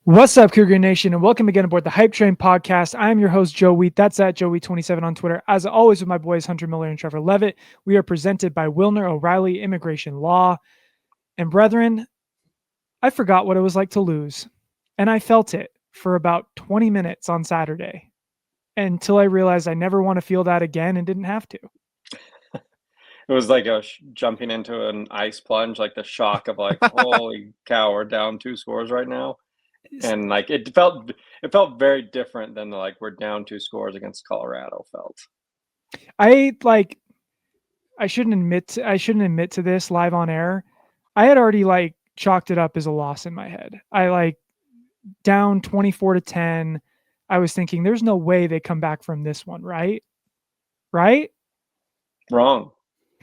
What's up, Cougar Nation, and welcome again aboard the Hype Train podcast. I'm your host, Joe Wheat. That's at Joe Wheat27 on Twitter. As always, with my boys Hunter Miller and Trevor Levitt, we are presented by Wilner O'Reilly Immigration Law. And brethren, I forgot what it was like to lose, and I felt it for about 20 minutes on Saturday until I realized I never want to feel that again and didn't have to. It was like jumping into an ice plunge, like the shock of like, holy cow, we're down 2 scores right now. And like it felt very different than we're down 2 scores against Colorado felt. I shouldn't admit to this live on air. I had already chalked it up as a loss in my head. I down 24-10. I was thinking there's no way they come back from this one, right? Right? Wrong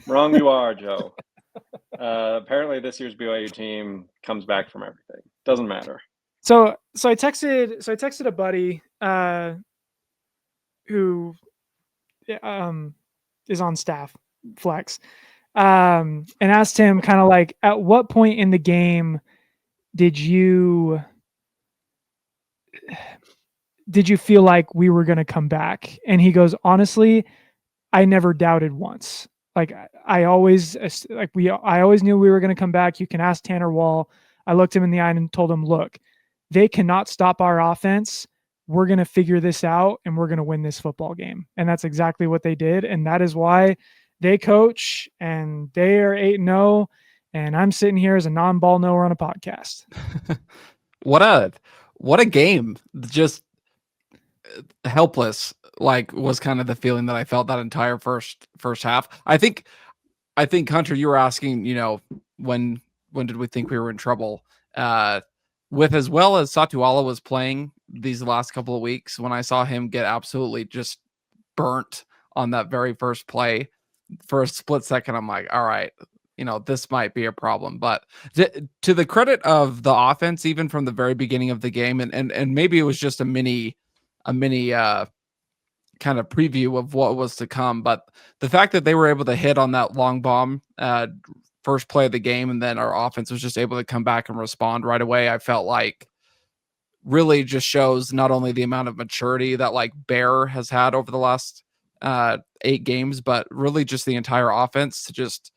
you are, Joe. Apparently this year's BYU team comes back from everything. Doesn't matter. So I texted a buddy who is on staff, Flex, and asked him kind of like, at what point in the game did you feel like we were going to come back? And he goes, honestly, I never doubted once. Like I always knew we were going to come back. You can ask Tanner Wall. I looked him in the eye and told him, look, they cannot stop our offense. We're going to figure this out and we're going to win this football game. And that's exactly what they did. And that is why they coach and they are 8-0. And I'm sitting here as a non-ball knower on a podcast. What a game. Just helpless, was kind of the feeling that I felt that entire first half. I think Hunter, you were asking, when did we think we were in trouble? With as well as Satuala was playing these last couple of weeks, when I saw him get absolutely just burnt on that very first play for a split second, I'm like, all right, this might be a problem. But to the credit of the offense, even from the very beginning of the game, and maybe it was just a mini kind of preview of what was to come, but the fact that they were able to hit on that long bomb first play of the game, and then our offense was just able to come back and respond right away, I felt like really just shows not only the amount of maturity that Bear has had over the last 8 games, but really just the entire offense to just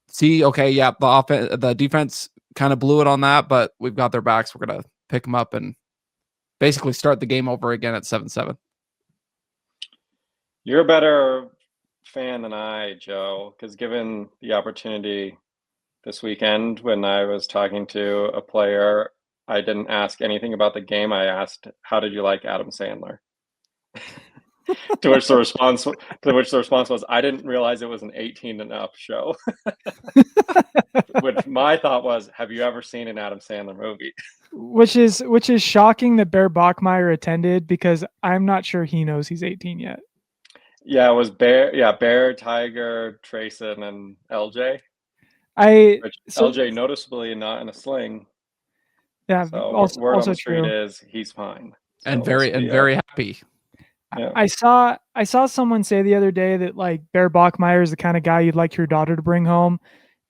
see, okay, yeah, the defense kind of blew it on that, but we've got their backs. We're going to pick them up and basically start the game over again at 7-7. You're a better fan than I, Joe, because given the opportunity this weekend when I was talking to a player, I didn't ask anything about the game. I asked, how did you like Adam Sandler? to which the response was, I didn't realize it was an 18 and up show. Which my thought was, have you ever seen an Adam Sandler movie? Which is shocking that Bear Bachmeyer attended, because I'm not sure he knows he's 18 yet. Yeah, it was Bear, Tiger, Trayson, and LJ. LJ noticeably not in a sling. Yeah, so also, word also on the street true. is he's fine. So and very happy. Yeah. I saw someone say the other day that Bear Bachmeyer is the kind of guy you'd like your daughter to bring home.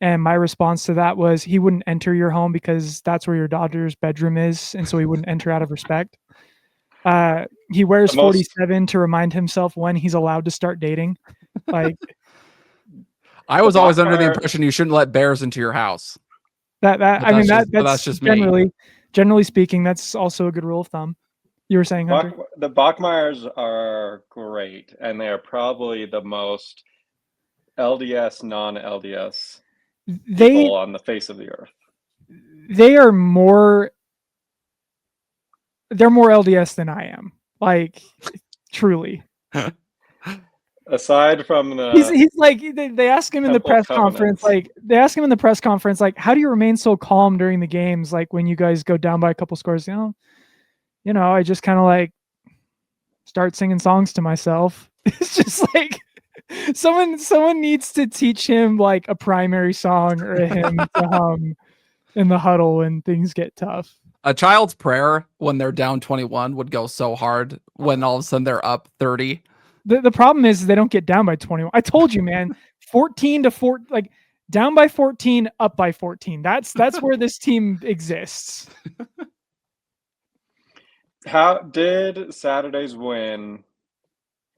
And my response to that was, he wouldn't enter your home because that's where your daughter's bedroom is. And so he wouldn't enter out of respect. He wears 47 to remind himself when he's allowed to start dating. I was always under the impression you shouldn't let bears into your house. That's just me. Generally speaking, that's also a good rule of thumb. You were saying, Hunter? The Bachmeyers are great, and they are probably the most LDS, non-LDS people on the face of the earth. They're more LDS than I am. Truly. Aside from the, he's like, they ask him in the press conference, how do you remain so calm during the games? When you guys go down by a couple scores, I just kind of start singing songs to myself. It's just someone needs to teach him a primary song or a hymn to hum in the huddle when things get tough. A child's prayer when they're down 21 would go so hard when all of a sudden they're up 30. The problem is they don't get down by 21. I told you, man, 14-4, down by 14, up by 14. That's where this team exists. How did Saturday's win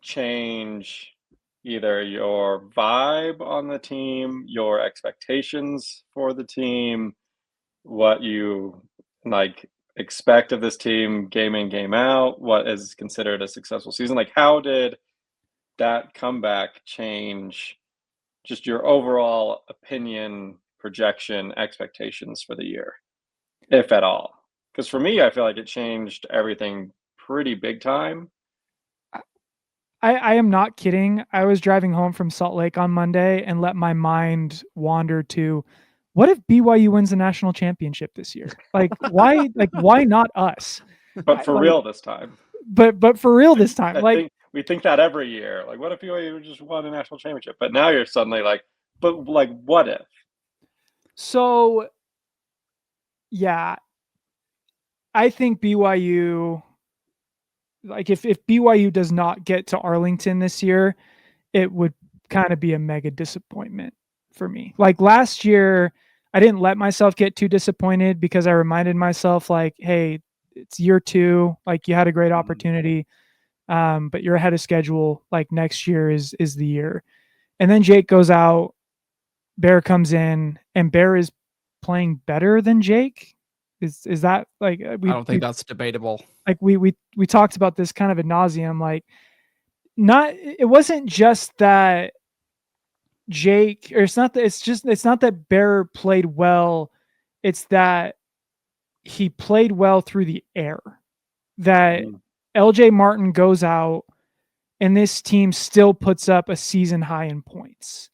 change either your vibe on the team, your expectations for the team, what you like expect of this team game in, game out, what is considered a successful season? Like, how did that comeback change just your overall opinion, projection, expectations for the year, if at all? Because for me, I feel like it changed everything pretty big time. I am not kidding. I was driving home from Salt Lake on Monday and let my mind wander to, what if BYU wins the national championship this year? Like, why? Like, why not us? But for real this time. But for real this time. Like, we think that every year. Like, what if BYU just won a national championship? But now you're suddenly like, but like, what if? So, yeah, I think BYU. Like, if BYU does not get to Arlington this year, it would kind of be a mega disappointment for me. Like last year, I didn't let myself get too disappointed because I reminded myself, like, hey, it's year 2. Like, you had a great opportunity, but you're ahead of schedule. Like, next year is the year. And then Jake goes out, Bear comes in, and Bear is playing better than Jake. Is that like I don't think that's debatable. Like we talked about this kind of ad nauseum. Like, it wasn't just that Jake, or it's not that Bear played well. It's that he played well through the air. That LJ Martin goes out and this team still puts up a season high in points.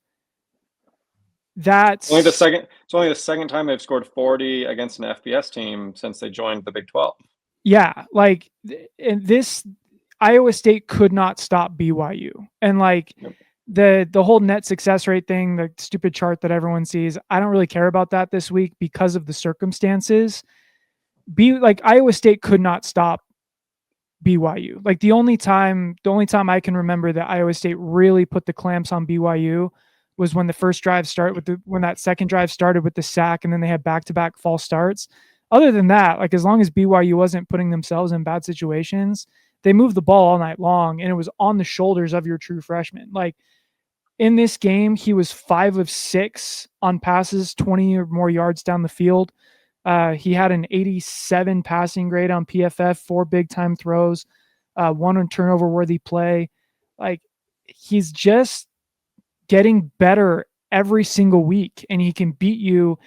That's only the second time they've scored 40 against an FBS team since they joined the Big 12. Yeah, like, and this Iowa State could not stop BYU. And like, the whole net success rate thing, the stupid chart that everyone sees, I don't really care about that this week because of the circumstances. Iowa State could not stop BYU. Like, the only time I can remember that Iowa State really put the clamps on BYU was when the first drive when that second drive started with the sack, and then they had back-to-back false starts. Other than that, like, as long as BYU wasn't putting themselves in bad situations, they moved the ball all night long, and it was on the shoulders of your true freshman. Like, in this game, he was 5 of 6 on passes, 20 or more yards down the field. He had an 87 passing grade on PFF, 4 big-time throws, 1 on turnover-worthy play. Like, he's just getting better every single week, and he can beat you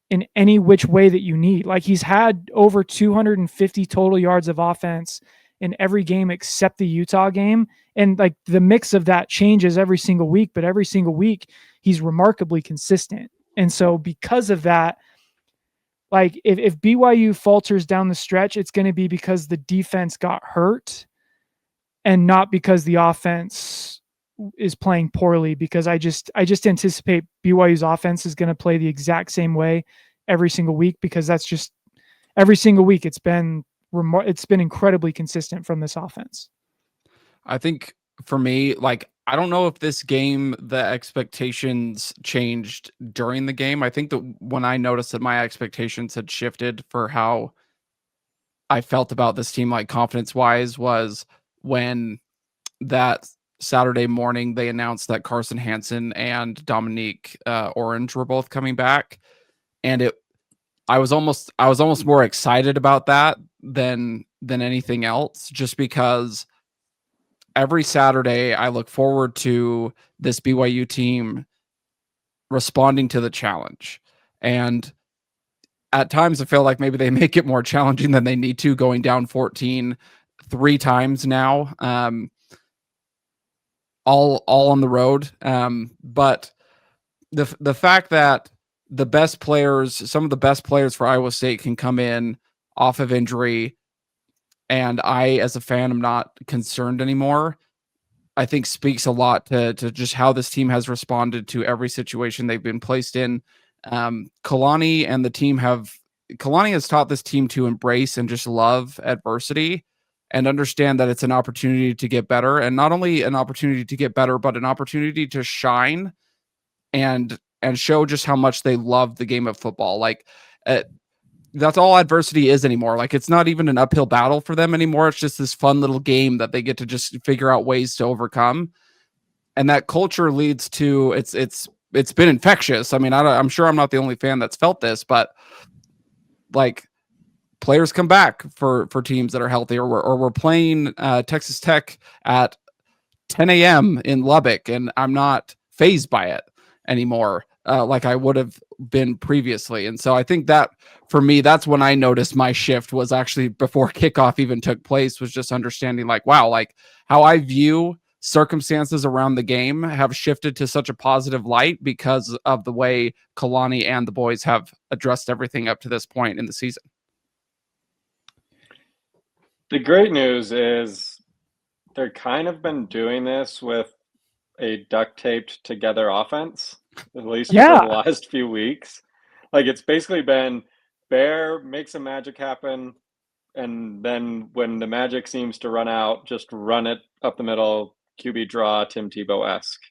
in any which way that you need. Like, he's had over 250 total yards of offense in every game except the Utah game. And like, the mix of that changes every single week, but every single week he's remarkably consistent. And so because of that, like, if BYU falters down the stretch, it's going to be because the defense got hurt and not because the offense is playing poorly, because I just anticipate BYU's offense is going to play the exact same way every single week, because that's just every single week it's been incredibly consistent from this offense. I think for me, like, I don't know if this game, the expectations changed during the game. I think that when I noticed that my expectations had shifted for how I felt about this team, like confidence wise, was when that Saturday morning they announced that Carson Hansen and Dominique Orange were both coming back, and I was almost more excited about that than anything else, just because every Saturday I look forward to this BYU team responding to the challenge. And at times I feel like maybe they make it more challenging than they need to, going down 14 3 times now, all on the road. But the fact that some of the best players for Iowa State can come in off of injury, and I, as a fan, am not concerned anymore, I think speaks a lot to just how this team has responded to every situation they've been placed in. Kalani has taught this team to embrace and just love adversity and understand that it's an opportunity to get better, and not only an opportunity to get better, but an opportunity to shine and show just how much they love the game of football. Like, that's all adversity is anymore. Like, it's not even an uphill battle for them anymore. It's just this fun little game that they get to just figure out ways to overcome. And that culture leads to it's been infectious. I mean, I'm sure I'm not the only fan that's felt this, but like, players come back for teams that are healthy, or we're playing Texas Tech at 10 a.m. in Lubbock, and I'm not phased by it anymore, like I would have been previously. And so I think that for me, that's when I noticed my shift was actually before kickoff even took place, was just understanding like, wow, like how I view circumstances around the game have shifted to such a positive light because of the way Kalani and the boys have addressed everything up to this point in the season. The great news is they're kind of been doing this with a duct taped together offense, at least for the last few weeks. Like, it's basically been Bear makes some magic happen, and then when the magic seems to run out, just run it up the middle, QB draw, Tim Tebow-esque.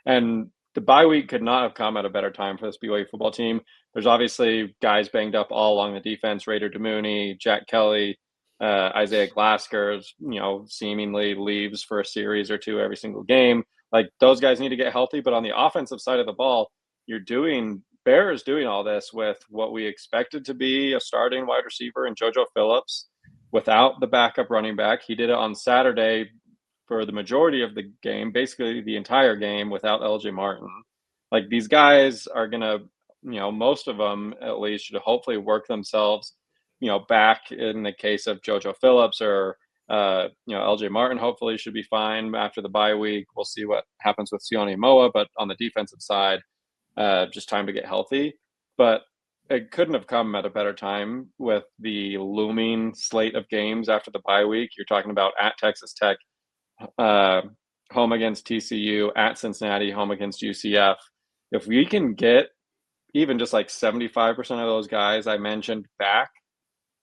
And the bye week could not have come at a better time for this BYU football team. There's obviously guys banged up all along the defense, Raider Demooney, Jack Kelly, Isaiah Glasker, seemingly leaves for a series or two every single game. Like, those guys need to get healthy, but on the offensive side of the ball, Bear is doing all this with what we expected to be a starting wide receiver in JoJo Phillips without the backup running back. He did it on Saturday for the majority of the game, basically the entire game, without LJ Martin. Like, these guys are going to, most of them at least should hopefully work themselves, back in the case of JoJo Phillips or, LJ Martin hopefully should be fine after the bye week. We'll see what happens with Sione Moa, but on the defensive side, just time to get healthy. But it couldn't have come at a better time with the looming slate of games after the bye week. You're talking about at Texas Tech, home against TCU, at Cincinnati, home against UCF. If we can get even just like 75% of those guys I mentioned back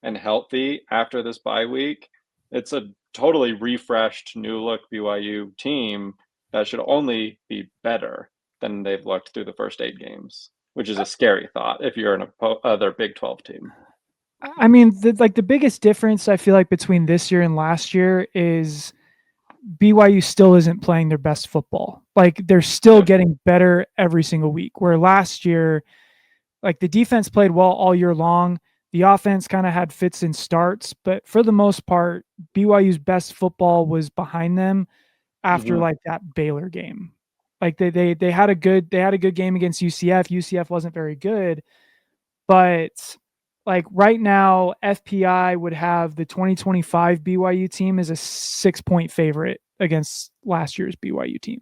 and healthy after this bye week, it's a totally refreshed, new look BYU team that should only be better than they've looked through the first 8 games, which is a scary thought if you're an other Big 12 team. I mean, the biggest difference I feel like between this year and last year is BYU still isn't playing their best football. Like, they're still getting better every single week, where last year, like, the defense played well all year long. The offense kind of had fits and starts, but for the most part, BYU's best football was behind them after like that Baylor game. Like, they had a good game against UCF. UCF wasn't very good, but like right now, FPI would have the 2025 BYU team as a 6-point favorite against last year's BYU team.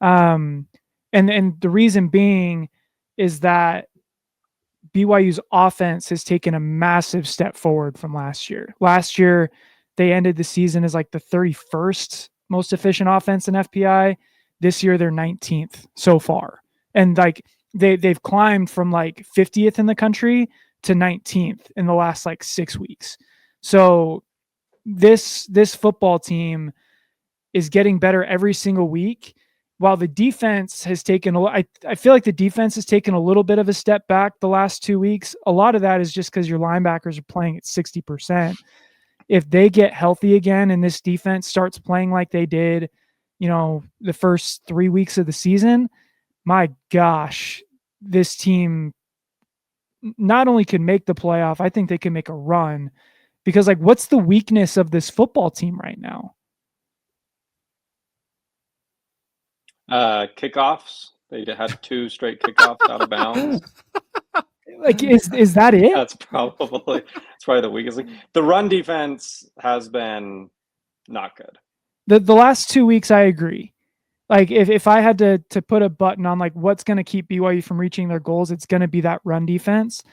And the reason being is that BYU's offense has taken a massive step forward from last year. Last year, they ended the season as like the 31st most efficient offense in FPI. This year, they're 19th so far. And like they've climbed from like 50th in the country to 19th in the last like 6 weeks. So this football team is getting better every single week. While the defense has taken I feel like the defense has taken a little bit of a step back the last 2 weeks. A lot of that is just because your linebackers are playing at 60%. If they get healthy again and this defense starts playing like they did, the first 3 weeks of the season, my gosh, this team not only can make the playoff, I think they can make a run, because like, what's the weakness of this football team right now? Kickoffs. They had 2 straight kickoffs out of bounds. Like, is that it? That's probably the weakest thing. The run defense has been not good. The last 2 weeks, I agree. Like, if I had to put a button on like what's going to keep BYU from reaching their goals, it's going to be that run defense.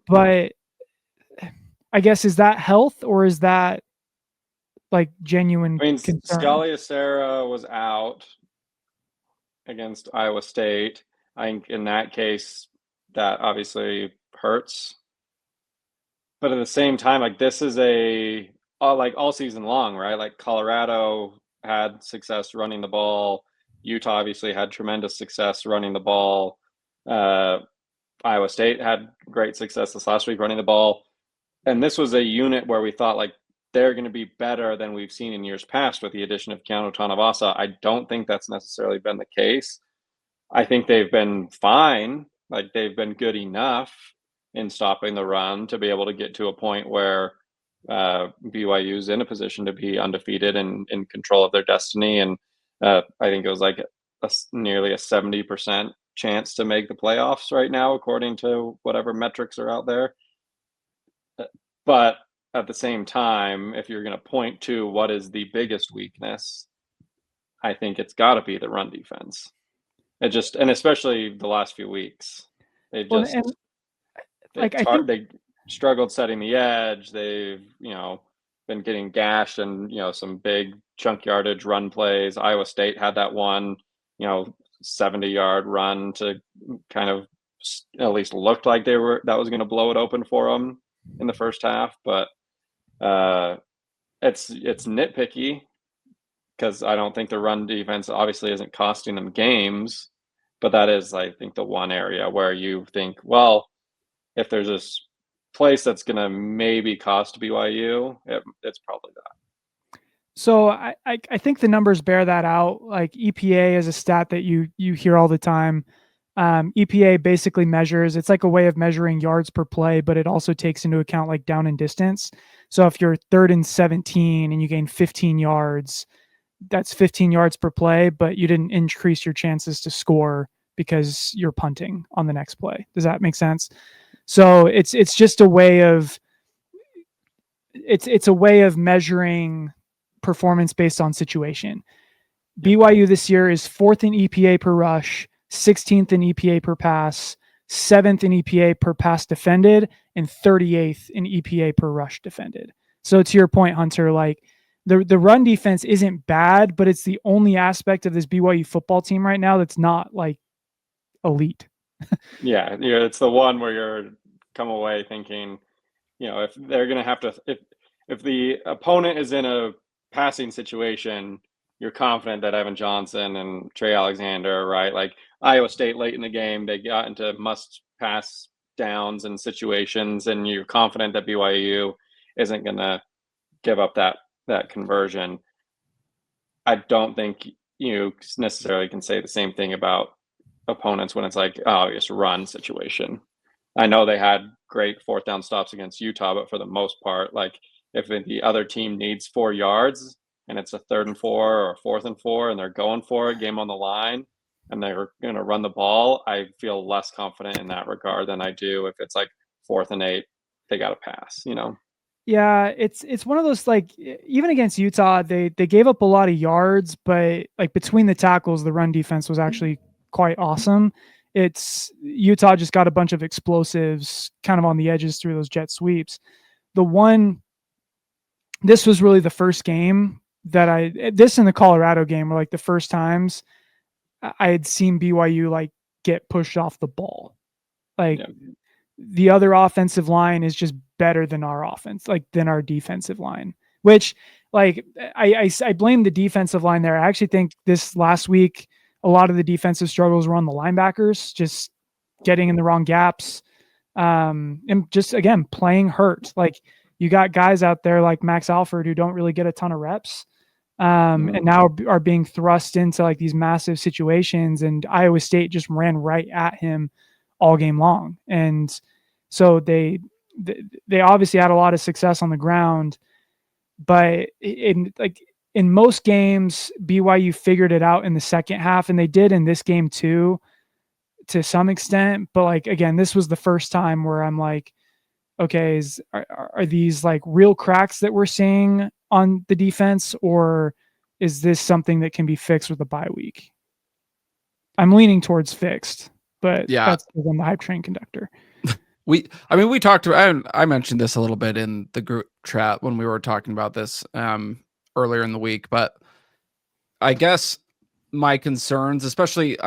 But I guess, is that health or is that like genuine concern? Scalia Sarah was out against Iowa State. I think in that case, that obviously hurts. But at the same time, like, this is like all season long, right? Like, Colorado had success running the ball. Utah obviously had tremendous success running the ball. Iowa State had great success this last week running the ball. And this was a unit where we thought like they're going to be better than we've seen in years past with the addition of Keanu Tanavasa. I don't think that's necessarily been the case. I think they've been fine. Like they've been good enough in stopping the run to be able to get to a point where BYU's in a position to be undefeated and in control of their destiny. And I think it was like nearly a 70% chance to make the playoffs right now, according to whatever metrics are out there. But at the same time, if you're going to point to what is the biggest weakness, I think it's got to be the run defense. It just, and especially the last few weeks, they just they struggled setting the edge. They've been getting gashed and some big chunk yardage run plays. Iowa State had that one 70-yard run to kind of at least looked like that was going to blow it open for them in the first half, but it's nitpicky because I don't think the run defense obviously isn't costing them games, but that is, I think, the one area where you think, well, if there's this place that's going to maybe cost BYU, it's probably that. So I think the numbers bear that out. Like EPA is a stat that you hear all the time. EPA basically measures, it's like a way of measuring yards per play, but it also takes into account like down and distance. So if you're 3rd and 17 and you gain 15 yards, that's 15 yards per play, but you didn't increase your chances to score because you're punting on the next play. Does that make sense? So it's just a way of, it's a way of measuring performance based on situation. BYU this year is 4th in EPA per rush, 16th in EPA per pass, 7th in EPA per pass defended, and 38th in EPA per rush defended. So to your point, Hunter, like the run defense isn't bad, but it's the only aspect of this BYU football team right now that's not like elite. Yeah, it's the one where you're come away thinking, if they're going to have to, if the opponent is in a passing situation, you're confident that Evan Johnson and Trey Alexander, right? Like Iowa State late in the game, they got into must pass downs and situations, and you're confident that BYU isn't going to give up that conversion. I don't think you necessarily can say the same thing about opponents when it's like, oh, just run situation. I know they had great 4th down stops against Utah, but for the most part, like if the other team needs 4 yards and it's a 3rd and 4 or a 4th and 4 and they're going for it, game on the line, and they're going to run the ball, I feel less confident in that regard than I do if it's like 4th and 8, they got to pass, Yeah, it's one of those, like, even against Utah, they gave up a lot of yards, but like between the tackles, the run defense was actually quite awesome. It's Utah just got a bunch of explosives kind of on the edges through those jet sweeps. This was really the first game that this and the Colorado game were like the first times I had seen BYU like get pushed off the ball. Like the other offensive line is just better than our offense, like than our defensive line, which like I blame the defensive line there. I actually think this last week, a lot of the defensive struggles were on the linebackers, just getting in the wrong gaps. And just, again, playing hurt. Like you got guys out there like Max Alford who don't really get a ton of reps. And now are being thrust into like these massive situations, and Iowa State just ran right at him all game long. And so they obviously had a lot of success on the ground, but in most games, BYU figured it out in the second half, and they did in this game too, to some extent. But like, again, this was the first time where I'm like, okay, are these like real cracks that we're seeing on the defense, or is this something that can be fixed with a bye week? I'm leaning towards fixed, but yeah, that's because I'm the hype train conductor. We talked to, I mentioned this a little bit in the group chat when we were talking about this earlier in the week, but I guess my concerns, especially,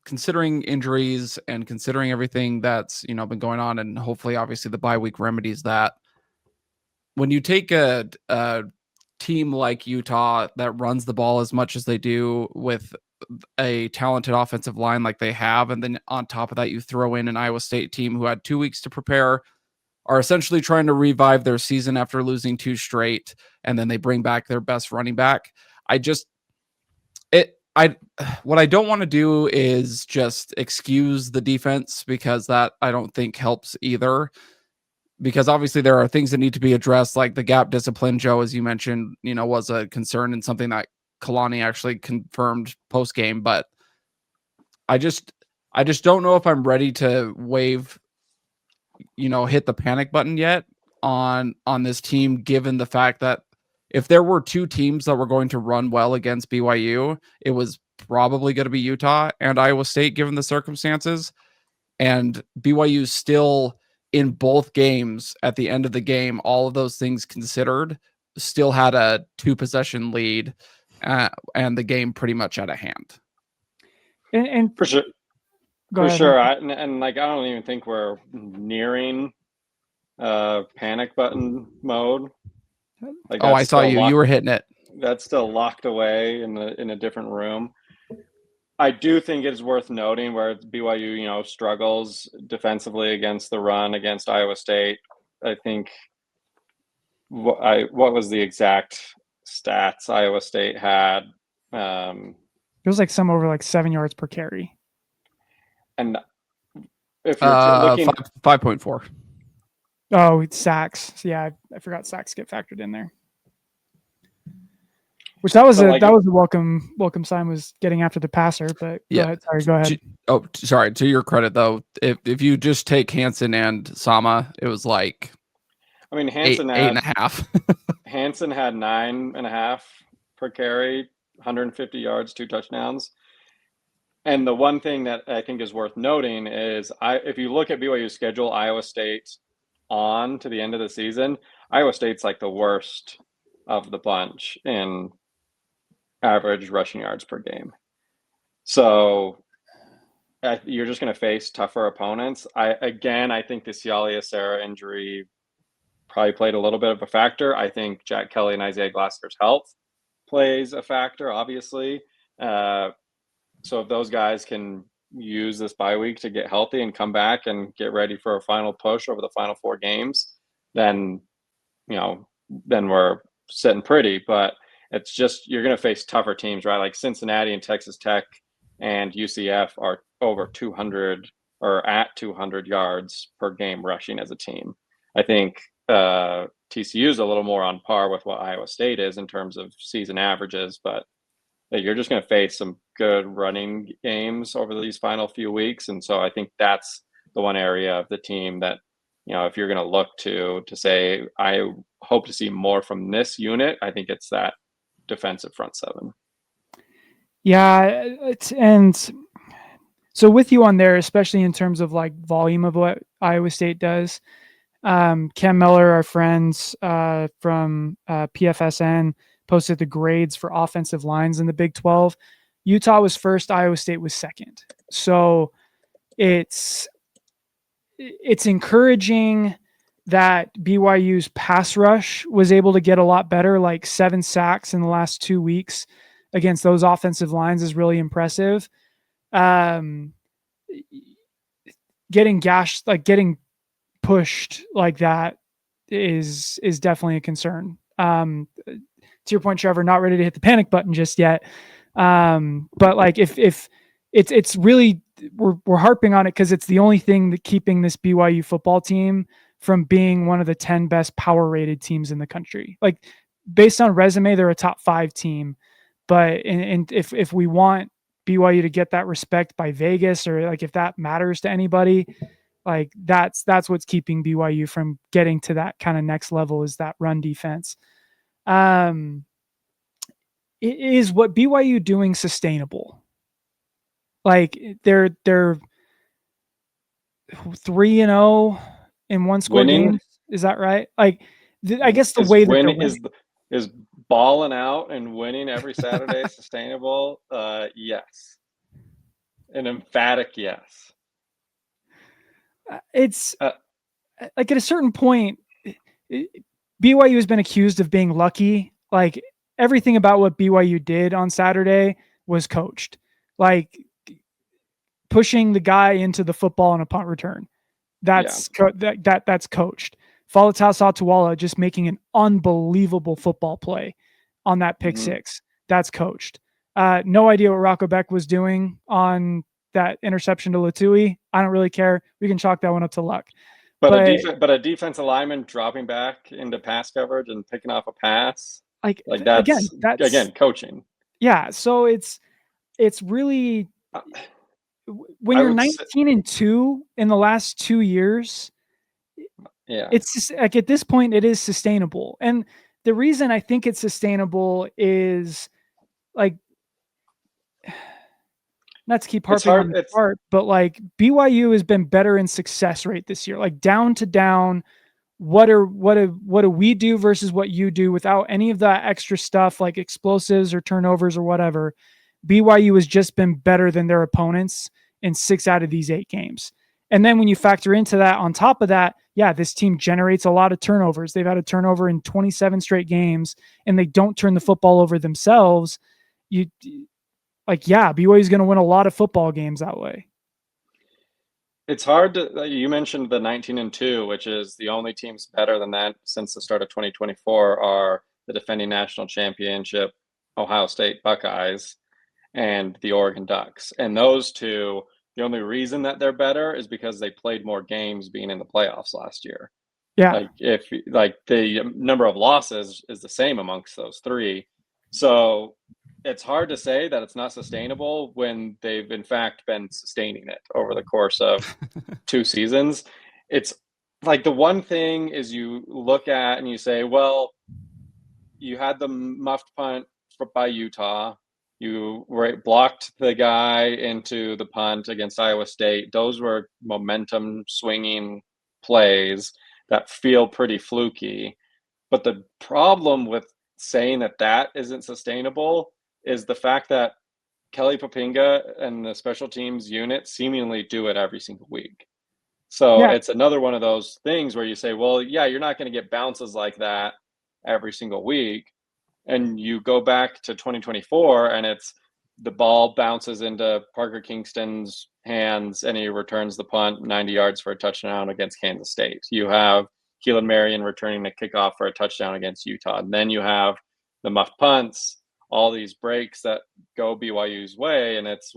considering injuries and considering everything that's, been going on, and hopefully obviously the bye week remedies that. When you take a team like Utah that runs the ball as much as they do with a talented offensive line like they have, and then on top of that, you throw in an Iowa State team who had 2 weeks to prepare, are essentially trying to revive their season after losing 2 straight, and then they bring back their best running back. What I don't want to do is just excuse the defense, because that I don't think helps either. Because obviously there are things that need to be addressed, like the gap discipline, Joe, as you mentioned, was a concern and something that Kalani actually confirmed post game. But I just don't know if I'm ready to hit the panic button yet on this team, given the fact that if there were 2 teams that were going to run well against BYU, it was probably going to be Utah and Iowa State, given the circumstances. And BYU still, in both games, at the end of the game, all of those things considered, still had a 2-possession lead, and the game pretty much out of hand. And for sure, go for ahead. sure. I don't even think we're nearing panic button mode. Like, I saw you. You were hitting it. That's still locked away in a different room. I do think it's worth noting where BYU, struggles defensively against the run against Iowa State. I think what was the exact stats Iowa State had? It was like some over like 7 yards per carry. And if you're looking 5.4. Oh, it's sacks. Yeah, I forgot sacks get factored in there. Which that was a welcome sign, was getting after the passer. But yeah, go ahead. Oh, sorry. To your credit, though, if you just take Hansen and Sama, it was like, Hansen had 8.5. Hansen had 9.5 per carry, 150 yards, 2 touchdowns. And the one thing that I think is worth noting is, if you look at BYU's schedule, Iowa State on to the end of the season, Iowa State's like the worst of the bunch in average rushing yards per game. So you're just going to face tougher opponents. I think the Cialia Serra injury probably played a little bit of a factor. I think Jack Kelly and Isaiah Glasser's health plays a factor, obviously. So if those guys can use this bye week to get healthy and come back and get ready for a final push over the final 4 games, then we're sitting pretty. But it's just, you're going to face tougher teams, right? Like Cincinnati and Texas Tech and UCF are over 200 or at 200 yards per game rushing as a team. I think TCU is a little more on par with what Iowa State is in terms of season averages, but you're just going to face some good running games over these final few weeks. And so I think that's the one area of the team that, if you're going to look to say, I hope to see more from this unit, I think it's that defensive front 7. Yeah. And so with you on there, especially in terms of like volume of what Iowa State does, Cam Miller, our friends from PFSN, posted the grades for offensive lines in the Big 12. Utah was first, Iowa State was second. So it's encouraging that BYU's pass rush was able to get a lot better, like 7 sacks in the last 2 weeks against those offensive lines is really impressive. Getting gashed, like getting pushed like that is definitely a concern. To your point, Trevor, not ready to hit the panic button just yet. But like if it's really, we're harping on it because it's the only thing that keeping this BYU football team from being one of the 10 best power rated teams in the country. Like based on resume, they're a top 5 team, but if we want BYU to get that respect by Vegas, or like if that matters to anybody, like that's what's keeping BYU from getting to that kind of next level, is that run defense. Is what BYU doing sustainable? Like they're 3-0 in 1-score games. Is that right? Like I guess the way that they're winning. Is balling out and winning every Saturday sustainable? Yes. An emphatic yes. It's like at a certain point, BYU has been accused of being lucky. Like everything about what BYU did on Saturday was coached. like pushing the guy into the football on a punt return. That's that's coached. Falatas Atuala just making an unbelievable football play on that pick six. That's coached. No idea what Rocco Beck was doing on that interception to Latui. I don't really care. We can chalk that one up to luck. But a defensive lineman dropping back into pass coverage and picking off a pass, like that's again coaching. Yeah, so it's really when you're 19-2 in the last 2 years. Yeah, it's just like at this point it is sustainable, and the reason I think it's sustainable is like, not to keep harping on the part, but like BYU has been better in success rate this year, like down to down. What do we do versus what you do without any of that extra stuff like explosives or turnovers or whatever. BYU has just been better than their opponents in 6 out of these 8 games. And then when you factor into that, on top of that, yeah, this team generates a lot of turnovers. They've had a turnover in 27 straight games, and they don't turn the football over themselves. BYU is going to win a lot of football games that way. It's hard to, you mentioned the 19-2, which is the only teams better than that since the start of 2024 are the defending national championship Ohio State Buckeyes and the Oregon Ducks. And those two, the only reason that they're better is because they played more games being in the playoffs last year. Yeah. Like the number of losses is the same amongst those three. So it's hard to say that it's not sustainable when they've in fact been sustaining it over the course of 2 seasons. It's like the one thing is you look at and you say, well, you had the muffed punt by Utah. You blocked the guy into the punt against Iowa State. Those were momentum swinging plays that feel pretty fluky. But the problem with saying that isn't sustainable is the fact that Kelly Poppinga and the special teams unit seemingly do it every single week. So it's another one of those things where you say, well, yeah, you're not going to get bounces like that every single week. And you go back to 2024 and it's the ball bounces into Parker Kingston's hands and he returns the punt 90 yards for a touchdown against Kansas State. You have Keelan Marion returning the kickoff for a touchdown against Utah. And then you have the muffed punts, all these breaks that go BYU's way. And it's,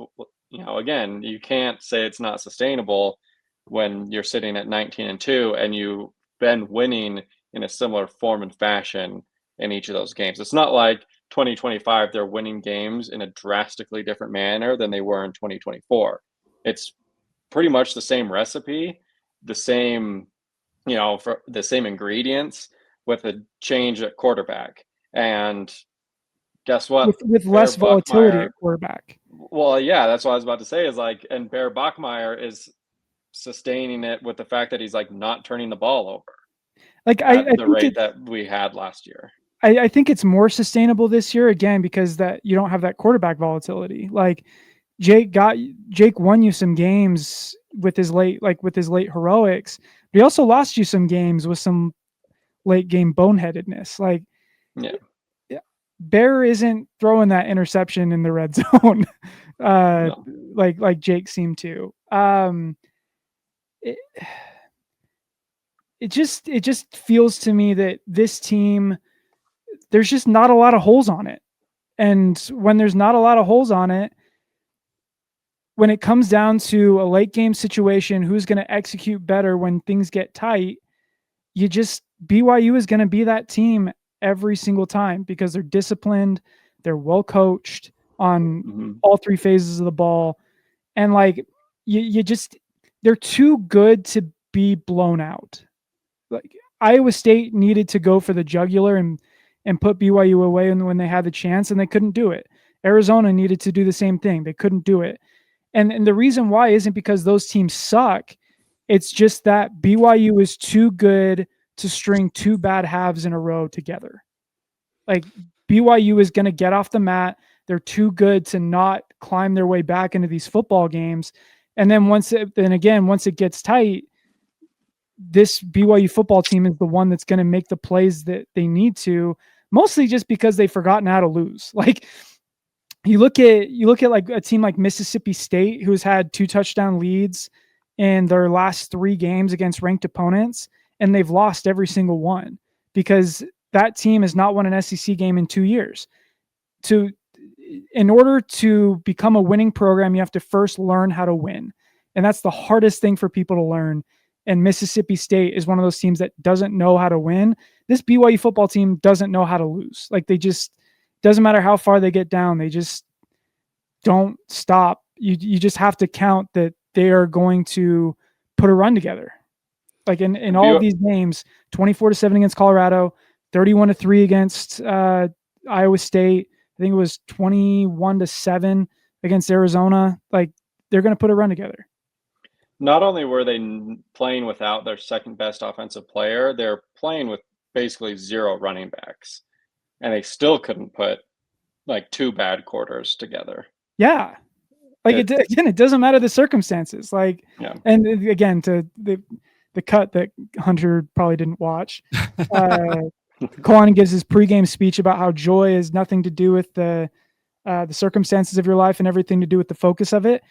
again, you can't say it's not sustainable when you're sitting at 19-2 and you've been winning in a similar form and fashion in each of those games. It's not like 2025, they're winning games in a drastically different manner than they were in 2024. It's pretty much the same recipe, the same, for the same ingredients with a change at quarterback. And guess what? With less volatility at quarterback. Well, yeah, that's what I was about to say is like, and Bear Bachmeier is sustaining it with the fact that he's like not turning the ball over. Like at the rate that we had last year. I think it's more sustainable this year again because that you don't have that quarterback volatility. Like Jake won you some games with his late heroics, but he also lost you some games with some late game boneheadedness. Like Bear isn't throwing that interception in the red zone no. like Jake seemed to. It just feels to me that this team, there's just not a lot of holes on it. And when there's not a lot of holes on it, when it comes down to a late game situation, who's going to execute better when things get tight, BYU is going to be that team every single time because they're disciplined, they're well coached on all 3 phases of the ball. And like, they're too good to be blown out. Like Iowa State needed to go for the jugular and put BYU away when they had the chance, and they couldn't do it. Arizona needed to do the same thing. They couldn't do it. And the reason why isn't because those teams suck. It's just that BYU is too good to string 2 bad halves in a row together. Like BYU is going to get off the mat. They're too good to not climb their way back into these football games. And then once it gets tight, this BYU football team is the one that's going to make the plays that they need to, mostly just because they've forgotten how to lose. Like you look at like a team like Mississippi State, who's had 2 touchdown leads in their last 3 games against ranked opponents, and they've lost every single one because that team has not won an SEC game in 2 years. In order to become a winning program, you have to first learn how to win. And that's the hardest thing for people to learn. And Mississippi State is one of those teams that doesn't know how to win. This BYU football team doesn't know how to lose. Like, they just, doesn't matter how far they get down, they just don't stop. You just have to count that they are going to put a run together. Like in all of these games, 24-7 against Colorado, 31-3 against Iowa State. I think it was 21-7 against Arizona. Like, they're going to put a run together. Not only were they playing without their second best offensive player, they're playing with basically 0 running backs, and they still couldn't put like 2 bad quarters together. Yeah. Like, it doesn't matter the circumstances. Like, yeah. And again, to the cut that Hunter probably didn't watch, Kalani gives his pregame speech about how joy has nothing to do with the circumstances of your life and everything to do with the focus of it.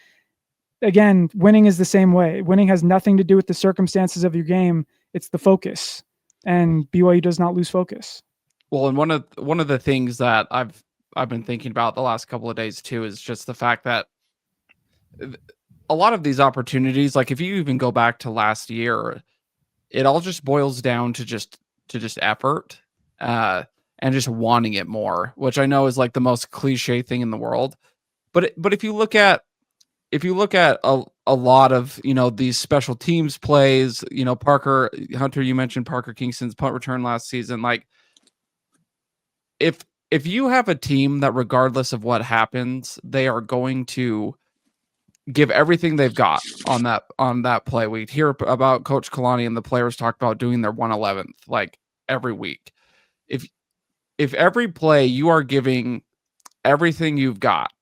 Again, winning is the same way. Winning has nothing to do with the circumstances of your game. It's the focus, and BYU does not lose focus. Well, and one of the things that I've been thinking about the last couple of days too is just the fact that a lot of these opportunities, like if you even go back to last year, it all just boils down to just effort and just wanting it more, which I know is like the most cliche thing in the world. But if you look at a lot of, these special teams plays, Parker Hunter, you mentioned Parker Kingston's punt return last season. Like, if you have a team that regardless of what happens, they are going to give everything they've got on that play. We hear about Coach Kalani and the players talk about doing their 111th like every week. If every play you are giving everything you've got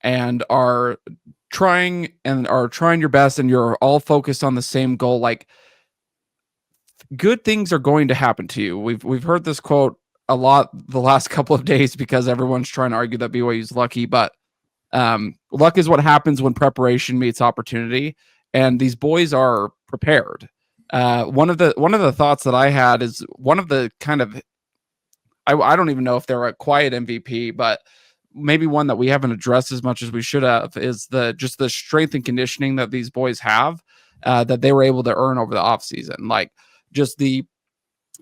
and are trying your best and you're all focused on the same goal, like, good things are going to happen to you. We've heard this quote a lot the last couple of days because everyone's trying to argue that BYU's lucky, but luck is what happens when preparation meets opportunity, and these boys are prepared. One of the thoughts that I had is one of the kind of, I don't even know if they're a quiet MVP, but maybe one that we haven't addressed as much as we should have, is the strength and conditioning that these boys have that they were able to earn over the offseason. Like, just the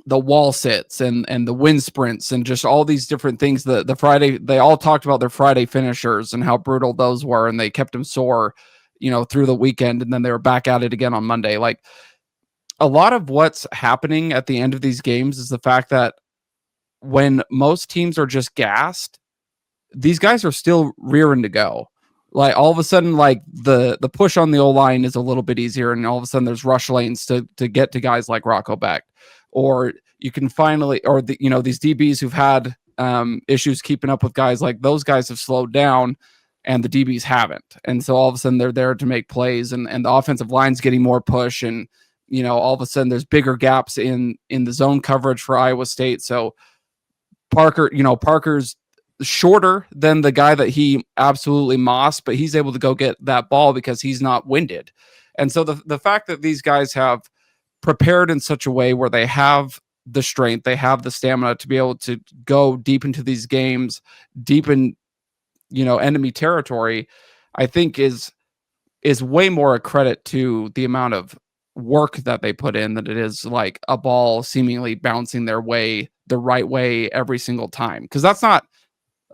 wall sits and the wind sprints and just all these different things. The Friday, they all talked about their Friday finishers and how brutal those were, and they kept them sore, through the weekend, and then they were back at it again on Monday. Like, a lot of what's happening at the end of these games is the fact that when most teams are just gassed, these guys are still rearing to go. Like, all of a sudden, like the push on the O-line is a little bit easier, and all of a sudden there's rush lanes to get to guys like Rocco Beck. Or you can finally, or these DBs who've had issues keeping up with guys, like those guys have slowed down and the DBs haven't. And so all of a sudden they're there to make plays, and the offensive line's getting more push, and all of a sudden there's bigger gaps in the zone coverage for Iowa State. So Parker's shorter than the guy that he absolutely mossed, but he's able to go get that ball because he's not winded. And so the fact that these guys have prepared in such a way where they have the strength, they have the stamina to be able to go deep into these games, deep in, enemy territory, I think is way more a credit to the amount of work that they put in than it is like a ball seemingly bouncing their way the right way every single time. Because that's not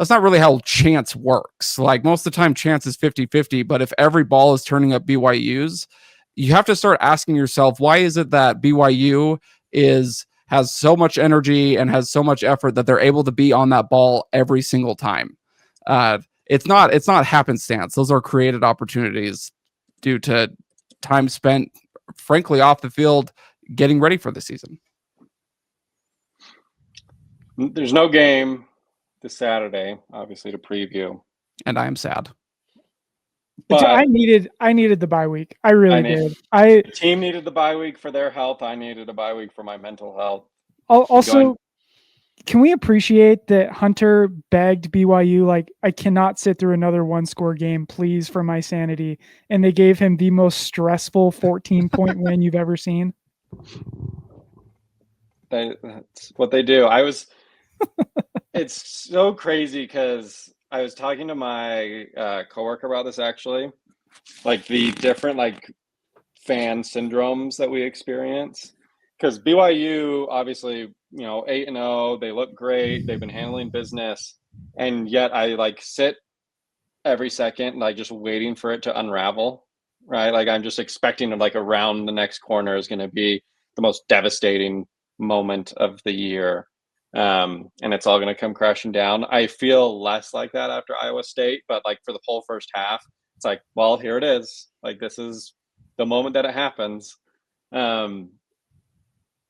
really how chance works. Like, most of the time chance is 50-50, but if every ball is turning up BYU's, you have to start asking yourself, why is it that BYU has so much energy and has so much effort that they're able to be on that ball every single time? It's not happenstance. Those are created opportunities due to time spent, frankly, off the field getting ready for the season. There's no game this Saturday, obviously, to preview. And I am sad. But I needed the bye week. I really did. The team needed the bye week for their health. I needed a bye week for my mental health. Also, can we appreciate that Hunter begged BYU, like, I cannot sit through another 1-score game, please, for my sanity. And they gave him the most stressful 14-point win you've ever seen. That's what they do. It's so crazy because I was talking to my coworker about this actually, like the different like fan syndromes that we experience. Because BYU, obviously, 8-0, they look great, they've been handling business, and yet I like sit every second, like just waiting for it to unravel, right? Like I'm just expecting like around the next corner is going to be the most devastating moment of the year. And it's all going to come crashing down. I feel less like that after Iowa State, but like for the whole first half, it's like, well, here it is. Like this is the moment that it happens.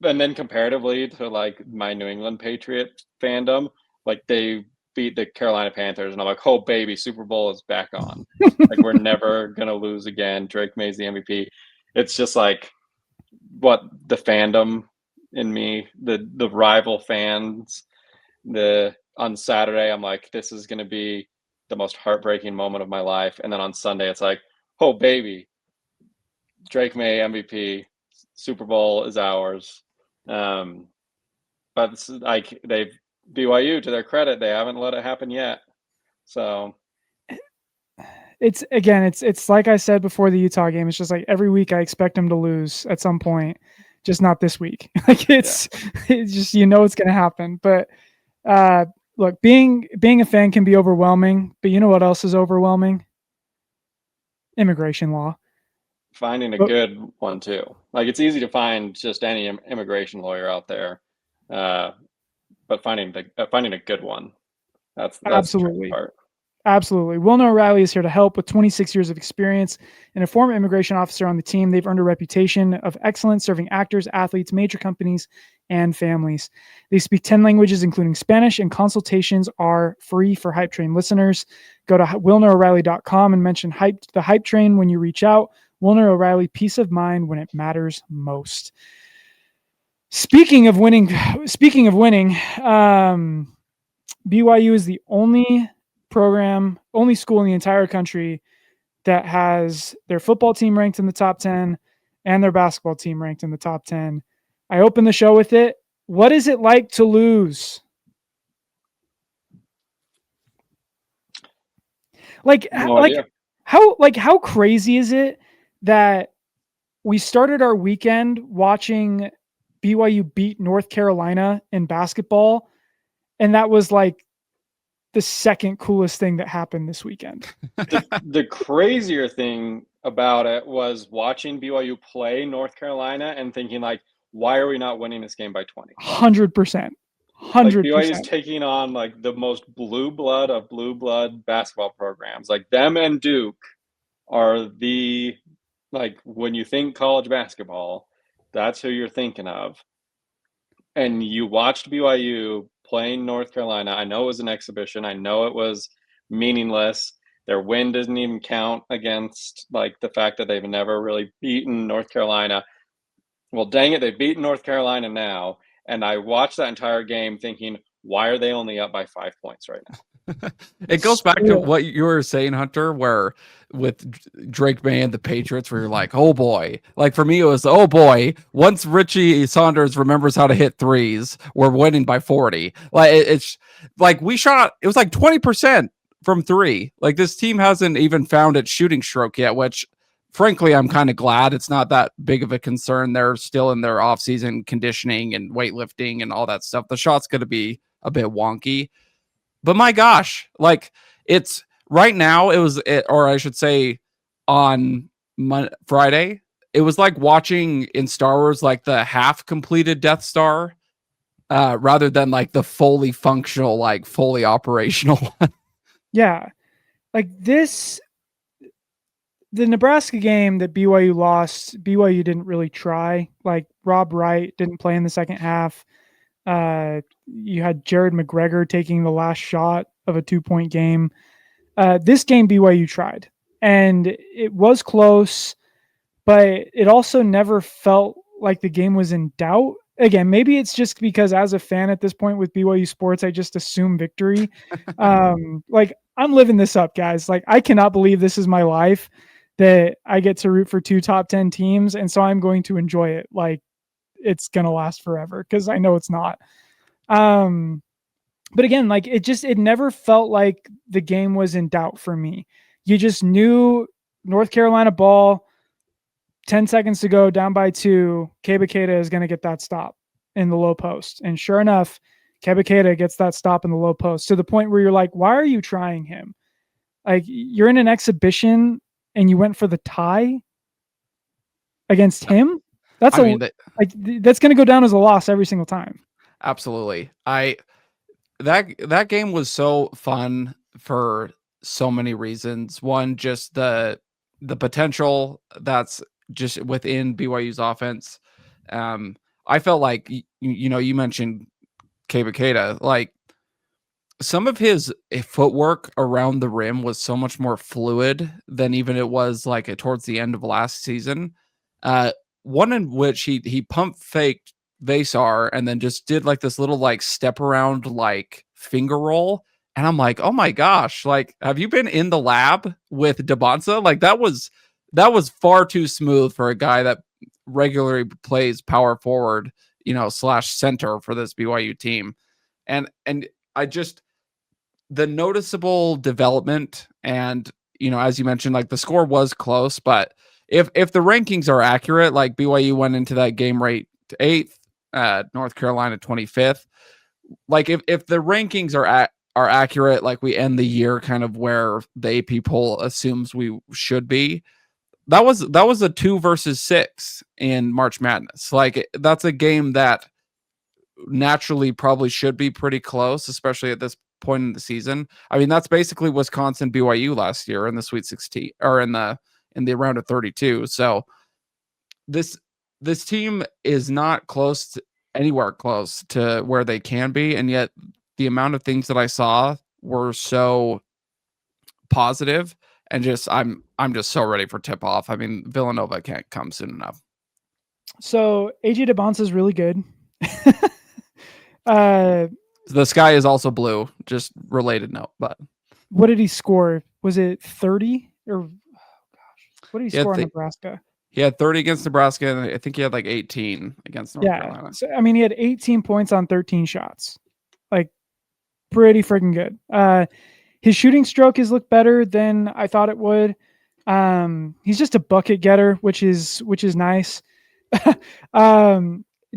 And then comparatively to like my New England Patriot fandom, like they beat the Carolina Panthers, and I'm like, oh baby, Super Bowl is back on. Like we're never gonna lose again. Drake May's the MVP. It's just like what the fandom in me, the rival fans. On Saturday, I'm like, this is gonna be the most heartbreaking moment of my life, and then on Sunday, it's like, oh baby, Drake May MVP, Super Bowl is ours. But it's like they've BYU, to their credit, they haven't let it happen yet. So it's like I said before the Utah game. It's just like every week I expect them to lose at some point, just not this week. Like it's just it's going to happen. But look, being a fan can be overwhelming. But you know what else is overwhelming? Immigration law. Finding a good one too. Like it's easy to find just any immigration lawyer out there, but finding a good one, that's absolutely the tricky part. Absolutely. Wilner O'Reilly is here to help. With 26 years of experience and a former immigration officer on the team, they've earned a reputation of excellence serving actors, athletes, major companies, and families. They speak 10 languages, including Spanish, and consultations are free for Hype Train listeners. Go to WilnerO'Reilly.com and mention the Hype Train when you reach out. Wilner O'Reilly, peace of mind when it matters most. Speaking of winning, BYU is the only school in the entire country that has their football team ranked in the top 10 and their basketball team ranked in the top 10. I opened the show with it. What is it like to lose? How crazy is it that we started our weekend watching BYU beat North Carolina in basketball, and that was like the second coolest thing that happened this weekend. The crazier thing about it was watching BYU play North Carolina and thinking like, why are we not winning this game by 20? 100%. Like BYU is taking on like the most blue blood of blue blood basketball programs. Like them and Duke are the, like when you think college basketball, that's who you're thinking of. And you watched BYU playing North Carolina. I know it was an exhibition. I know it was meaningless. Their win doesn't even count against like the fact that they've never really beaten North Carolina. Well, dang it, they've beaten North Carolina now. And I watched that entire game thinking, why are they only up by 5 points right now? It goes back to what you were saying, Hunter, where with Drake May and the Patriots, where you're like, oh boy. Like for me, it was, oh boy, once Richie Saunders remembers how to hit threes, we're winning by 40. Like it's like we shot, it was like 20% from three. Like this team hasn't even found its shooting stroke yet, which frankly, I'm kind of glad it's not that big of a concern. They're still in their offseason conditioning and weightlifting and all that stuff. The shot's going to be a bit wonky. But my gosh, like it's right now, or I should say on Friday, it was like watching in Star Wars, like the half completed Death Star, rather than like the fully functional, like fully operational one. Yeah. Like the Nebraska game that BYU lost, BYU didn't really try. Like Rob Wright didn't play in the second half. You had Jared McGregor taking the last shot of a 2-point game. This game BYU tried, and it was close, but it also never felt like the game was in doubt. again, maybe it's just because as a fan at this point with BYU sports, I just assume victory. Like I'm living this up, guys. Like I cannot believe this is my life, that I get to root for 2 top 10 teams. And so I'm going to enjoy it. Like it's going to last forever, because I know it's not. But again, like it never felt like the game was in doubt for me. You just knew North Carolina ball, 10 seconds to go, down by 2. Kebaketa is going to get that stop in the low post. And sure enough, Kebaketa gets that stop in the low post, to the point where you're like, why are you trying him? Like, you're in an exhibition and you went for the tie against him? That's that's going to go down as a loss every single time. Absolutely. That game was so fun for so many reasons. One, just the potential that's just within BYU's offense. I felt like you mentioned Kebaketa, like some of his footwork around the rim was so much more fluid than even it was like towards the end of last season. One in which he pump faked Vasar and then just did like this little like step around like finger roll. And I'm like, oh my gosh, like, have you been in the lab with Dybantsa? Like that was far too smooth for a guy that regularly plays power forward, / center for this BYU team. And I just, the noticeable development, and as you mentioned, like the score was close, but if the rankings are accurate, like BYU went into that game ranked 8th, North Carolina 25th. Like if the rankings are accurate, like we end the year kind of where the AP poll assumes we should be. That was a 2 versus 6 in March Madness. Like that's a game that naturally probably should be pretty close, especially at this point in the season. I mean, that's basically Wisconsin BYU last year in the Sweet 16 or in the round of 32. So this team is not anywhere close to where they can be, and yet the amount of things that I saw were so positive, and just I'm just so ready for tip off. I mean, Villanova can't come soon enough. So AJ Dybantsa is really good. The sky is also blue, just related note. But what did he score? Was it 30 or what did he score on Nebraska? He had 30 against Nebraska, and I think he had like 18 against North Carolina. So, I mean, he had 18 points on 13 shots. Like, pretty freaking good. His shooting stroke has looked better than I thought it would. He's just a bucket getter, which is nice.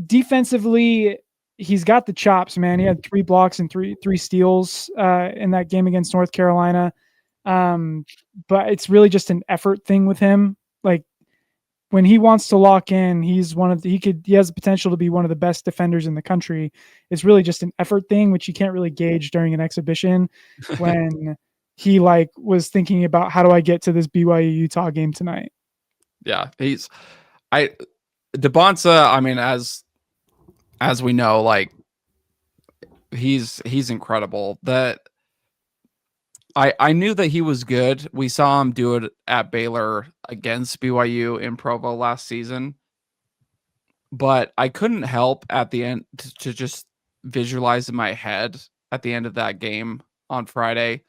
Defensively, he's got the chops, man. He had 3 blocks and three steals in that game against North Carolina. But it's really just an effort thing with him. Like, when he wants to lock in, he has the potential to be one of the best defenders in the country. It's really just an effort thing, which you can't really gauge during an exhibition when he was thinking about, how do I get to this BYU Utah game tonight? Yeah. Dybantsa, I mean, as we know, like he's incredible. That I knew that he was good. We saw him do it at Baylor against BYU in Provo last season. But I couldn't help at the end to just visualize in my head at the end of that game on Friday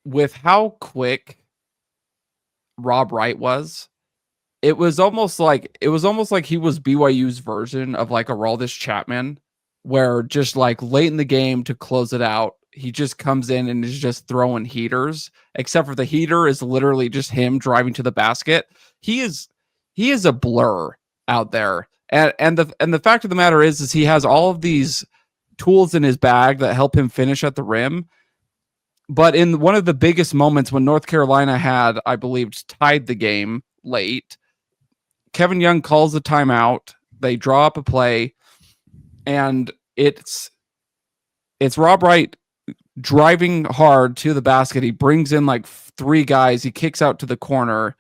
with how quick Rob Wright was. It was almost like he was BYU's version of like a Aroldis Chapman, where just like late in the game to close it out, he just comes in and is just throwing heaters, except for the heater is literally just him driving to the basket. He is a blur out there. And the fact of the matter is he has all of these tools in his bag that help him finish at the rim. But in one of the biggest moments when North Carolina had, I believe, tied the game late, Kevin Young calls the timeout. They draw up a play, and it's Rob Wright driving hard to the basket. He brings in like 3 guys. He kicks out to the corner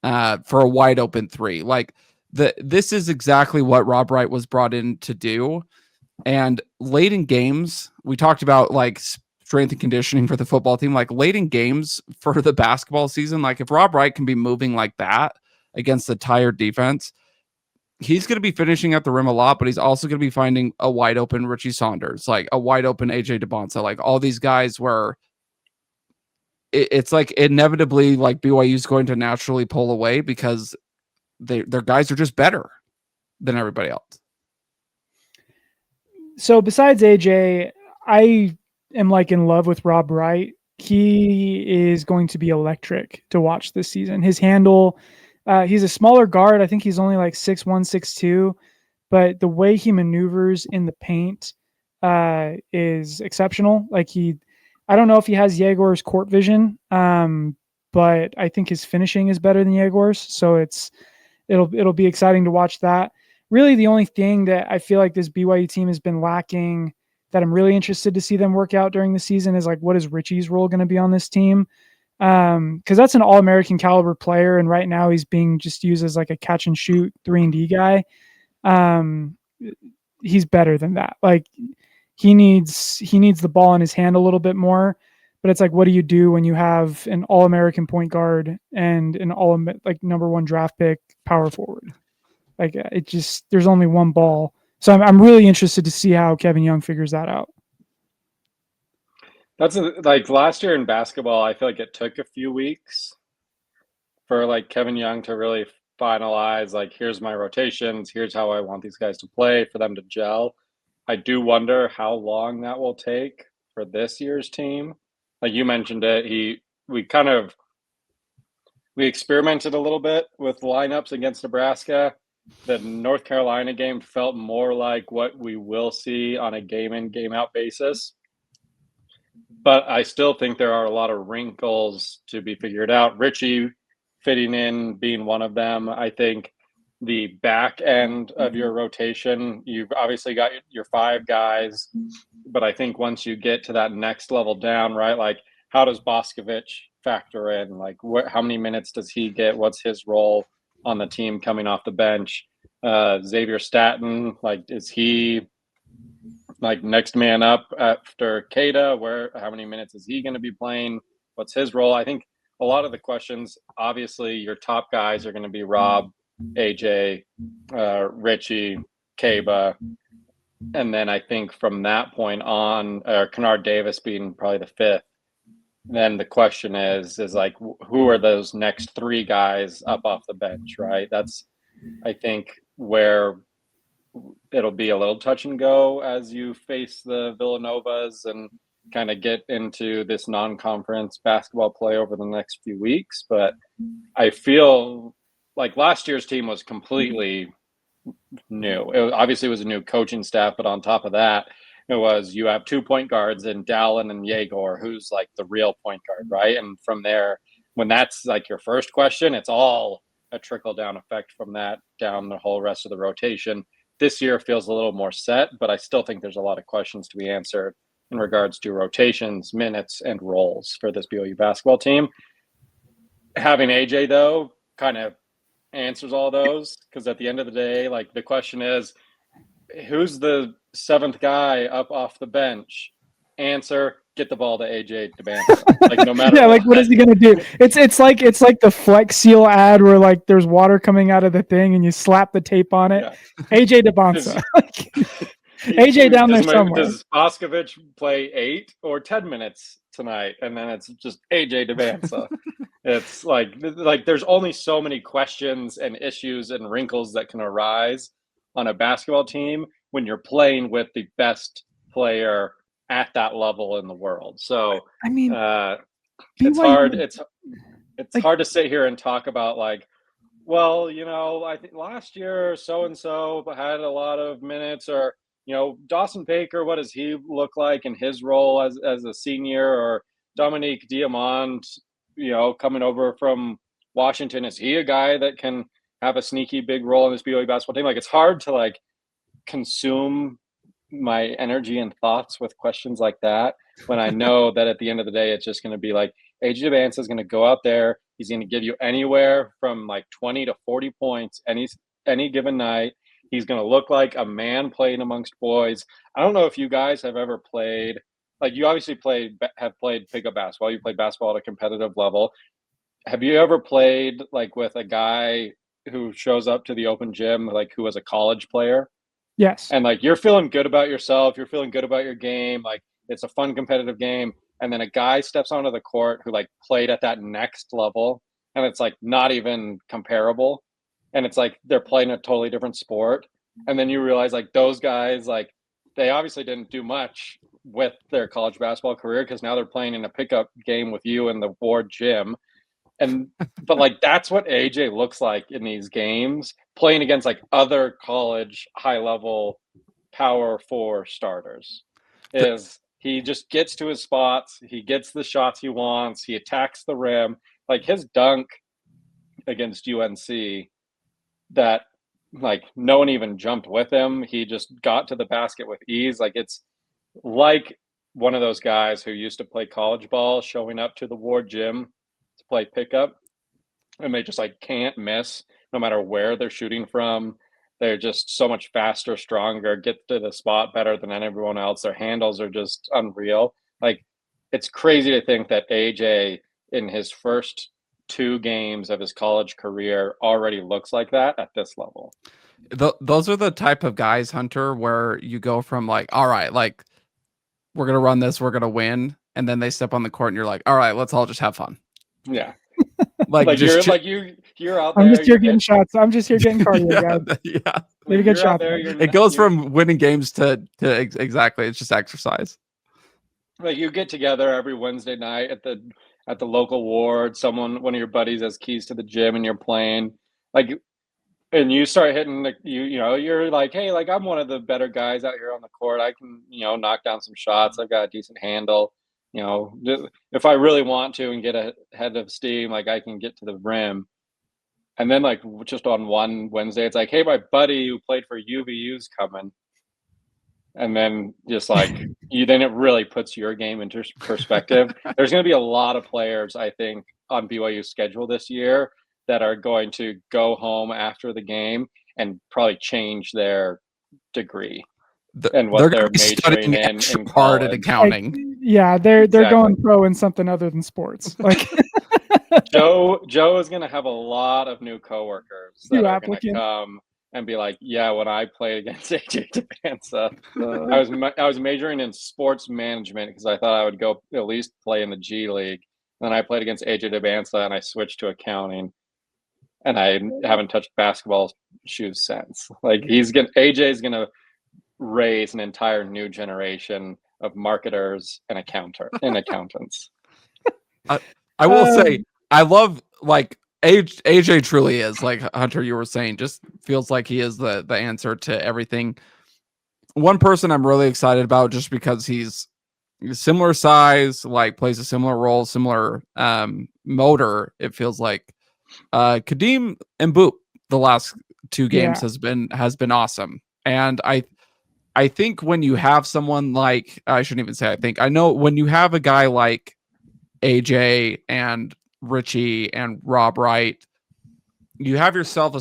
for a wide open 3. Like this is exactly what Rob Wright was brought in to do. And late in games, we talked about like strength and conditioning for the football team. Like late in games for the basketball season, like if Rob Wright can be moving like that against the tired defense, he's going to be finishing at the rim a lot, but he's also going to be finding a wide open Richie Saunders, like a wide open AJ Dybantsa, like all these guys where it's like inevitably like BYU is going to naturally pull away because their guys are just better than everybody else. So besides AJ, I am like in love with Rob Wright. He is going to be electric to watch this season. His handle, he's a smaller guard. I think he's only like 6'1", 6'2", but the way he maneuvers in the paint is exceptional. Like I don't know if he has Yegor's court vision, but I think his finishing is better than Yegor's. So it'll be exciting to watch that. Really, the only thing that I feel like this BYU team has been lacking that I'm really interested to see them work out during the season is like, what is Richie's role going to be on this team? Because that's an All-American caliber player, and right now he's being just used as like a catch and shoot 3-and-D guy. He's better than that. Like he needs the ball in his hand a little bit more. But it's like, what do you do when you have an All-American point guard and an number 1 draft pick power forward? Like there's only one ball. So I'm really interested to see how Kevin Young figures that out. That's like last year in basketball, I feel like it took a few weeks for like Kevin Young to really finalize, like, here's my rotations, here's how I want these guys to play, for them to gel. I do wonder how long that will take for this year's team. Like you mentioned it, we experimented a little bit with lineups against Nebraska. The North Carolina game felt more like what we will see on a game in, game out basis. But I still think there are a lot of wrinkles to be figured out. Richie fitting in being one of them. I think the back end of your rotation, you've obviously got your 5 guys, but I think once you get to that next level down, right, like how does Boscovich factor in? Like how many minutes does he get? What's his role on the team coming off the bench? Xavier Staton, like, is he like next man up after Keita? How many minutes is he going to be playing? What's his role? I think a lot of the questions, obviously your top guys are going to be Rob, AJ, Richie, Kaba. And then I think from that point on, Kennard Davis being probably the 5th, then the question is like, who are those next 3 guys up off the bench, right? That's, I think, where it'll be a little touch and go as you face the Villanovas and kind of get into this non-conference basketball play over the next few weeks. But I feel like last year's team was completely new. Obviously it was a new coaching staff, but on top of that, you have 2 point guards in Dallin and Yegor, who's like the real point guard, right? And from there, when that's like your first question, it's all a trickle down effect from that down the whole rest of the rotation. This year feels a little more set, but I still think there's a lot of questions to be answered in regards to rotations, minutes, and roles for this BYU basketball team. Having AJ, though, kind of answers all those, because at the end of the day, like, the question is, who's the 7th guy up off the bench? Answer: get the ball to AJ Dybantsa. Like, no matter yeah, like what is he gonna do? It's like the Flex Seal ad where like there's water coming out of the thing and you slap the tape on it. Yeah. AJ Dybantsa. AJ down there somewhere. Does Boscovich play 8 or 10 minutes tonight? And then it's just AJ Dybantsa. It's like there's only so many questions and issues and wrinkles that can arise on a basketball team when you're playing with the best player at that level in the world. So I mean, it's hard. It's like, hard to sit here and talk about like, well, I think last year so-and-so had a lot of minutes, or, Dawson Baker, what does he look like in his role as a senior, or Dominique Diamond, coming over from Washington, is he a guy that can have a sneaky big role in this BYU basketball team? Like, it's hard to like consume my energy and thoughts with questions like that when I know that at the end of the day, it's just going to be like, AJ Dybantsa is going to go out there. He's going to give you anywhere from like 20 to 40 points any given night. He's going to look like a man playing amongst boys. I don't know if you guys have ever played, like, you obviously have played pickup basketball. You played basketball at a competitive level. Have you ever played like with a guy who shows up to the open gym, like who was a college player, Yes. and like you're feeling good about yourself, you're feeling good about your game, like it's a fun competitive game, and then a guy steps onto the court who like played at that next level, and it's like not even comparable, and it's like they're playing a totally different sport, and then you realize like those guys, like they obviously didn't do much with their college basketball career because now they're playing in a pickup game with you in the Ward gym. And but like that's what AJ looks like in these games, playing against like other college high level power four starters. Is he just gets to his spots, he gets the shots he wants, he attacks the rim. Like his dunk against UNC, that like no one even jumped with him. He just got to the basket with ease. Like it's like one of those guys who used to play college ball showing up to the Ward gym to play pickup, and they just like can't miss no matter where they're shooting from. They're just so much faster, stronger, get to the spot better than everyone else. Their handles are just unreal. Like it's crazy to think that AJ in his first 2 games of his college career already looks like that at this level. Those are the type of guys, Hunter, where you go from like, all right, like we're gonna run this, we're gonna win, and then they step on the court and you're like, all right, let's all just have fun. Yeah. Like you're just like you're out there. I'm just here getting shots. I'm just here getting cardio, yeah, guys. yeah. Maybe good shot. It goes from winning games to exactly. It's just exercise. Like you get together every Wednesday night at the local ward. One of your buddies has keys to the gym, and you're playing. Like, and you start hitting the you're like, hey, like I'm one of the better guys out here on the court. I can knock down some shots. I've got a decent handle. If I really want to and get ahead of steam, like I can get to the rim. And then like just on one Wednesday, it's like, hey, my buddy who played for UVU's coming. And then just like then it really puts your game into perspective. There's going to be a lot of players, I think, on BYU's schedule this year that are going to go home after the game and probably change their degree and what they're majoring in hard at accounting. Like, they're exactly. Going pro in something other than sports. Like Joe is going to have a lot of new coworkers that are going to come and be like, yeah, when I played against AJ Dybantsa, I was majoring in sports management because I thought I would go at least play in the G League. Then I played against AJ Dybantsa and I switched to accounting, and I haven't touched basketball shoes since. Like AJ's gonna raise an entire new generation of marketers and accountants. I will say I love like AJ truly is, like Hunter, you were saying, just feels like he is the answer to everything. One person I'm really excited about just because he's similar size, like plays a similar role, similar motor, it feels like. Kadeem and Boop the last 2 games has been awesome. And I think when you have someone like, I shouldn't even say I know when you have a guy like AJ and Richie and Rob Wright, you have yourself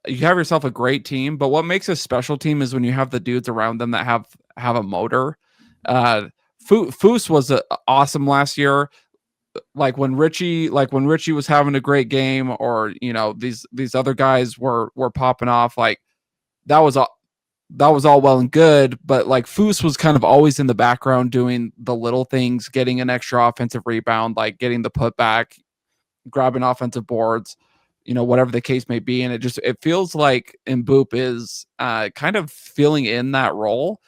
a great team. But what makes a special team is when you have the dudes around them that have a motor. Foose was awesome last year. Like when Richie was having a great game, or these other guys were popping off, like that was all well and good, but like Foose was kind of always in the background doing the little things, getting an extra offensive rebound, like getting the putback, grabbing offensive boards, whatever the case may be. And it feels like Mboop is kind of filling in that role.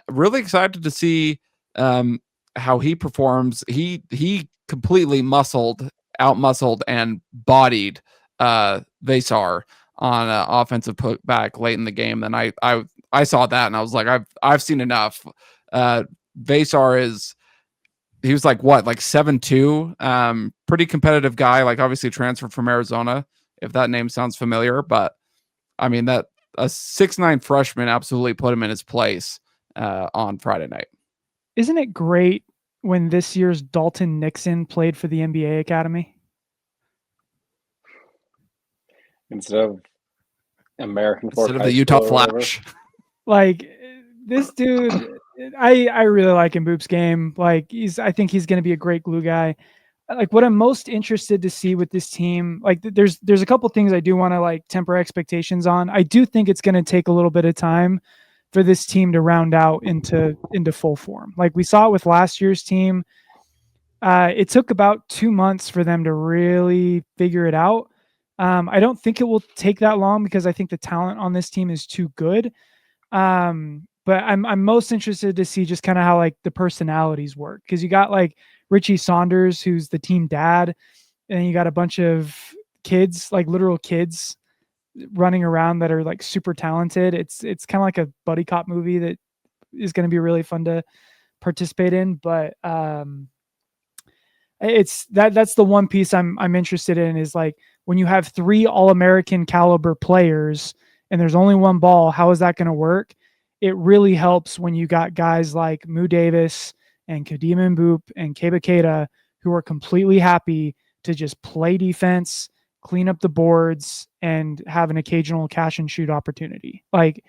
Really excited to see how he performs. He completely out-muscled and bodied Vasar on an offensive putback late in the game. And I saw that and I was like, I've seen enough. Vasar he was like 7'2", pretty competitive guy, like obviously transferred from Arizona, if that name sounds familiar. But I mean, that a 6'9" freshman absolutely put him in his place on Friday night. Isn't it great when this year's Dalton Nixon played for the NBA Academy? Instead of the Utah Flash. Like this dude, I really like Mboop's game. Like I think he's going to be a great glue guy. like what I'm most interested to see with this team, like there's a couple things I do want to like temper expectations on. I do think it's going to take a little bit of time for this team to round out into full form. Like we saw it with last year's team. It took about 2 months for them to really figure it out. I don't think it will take that long because I think the talent on this team is too good. But I'm most interested to see just kind of how like the personalities work, because you got like Richie Saunders, who's the team dad, and you got a bunch of kids, like literal kids, running around that are like super talented. It's kind of like a buddy cop movie that is going to be really fun to participate in. But it's that's the one piece I'm interested in, is like when you have 3 All-American caliber players and there's only one ball, how is that going to work? It really helps when you got guys like Moo Davis and Kadima Boop and Keba Keita, who are completely happy to just play defense, clean up the boards, and have an occasional catch and shoot opportunity. Like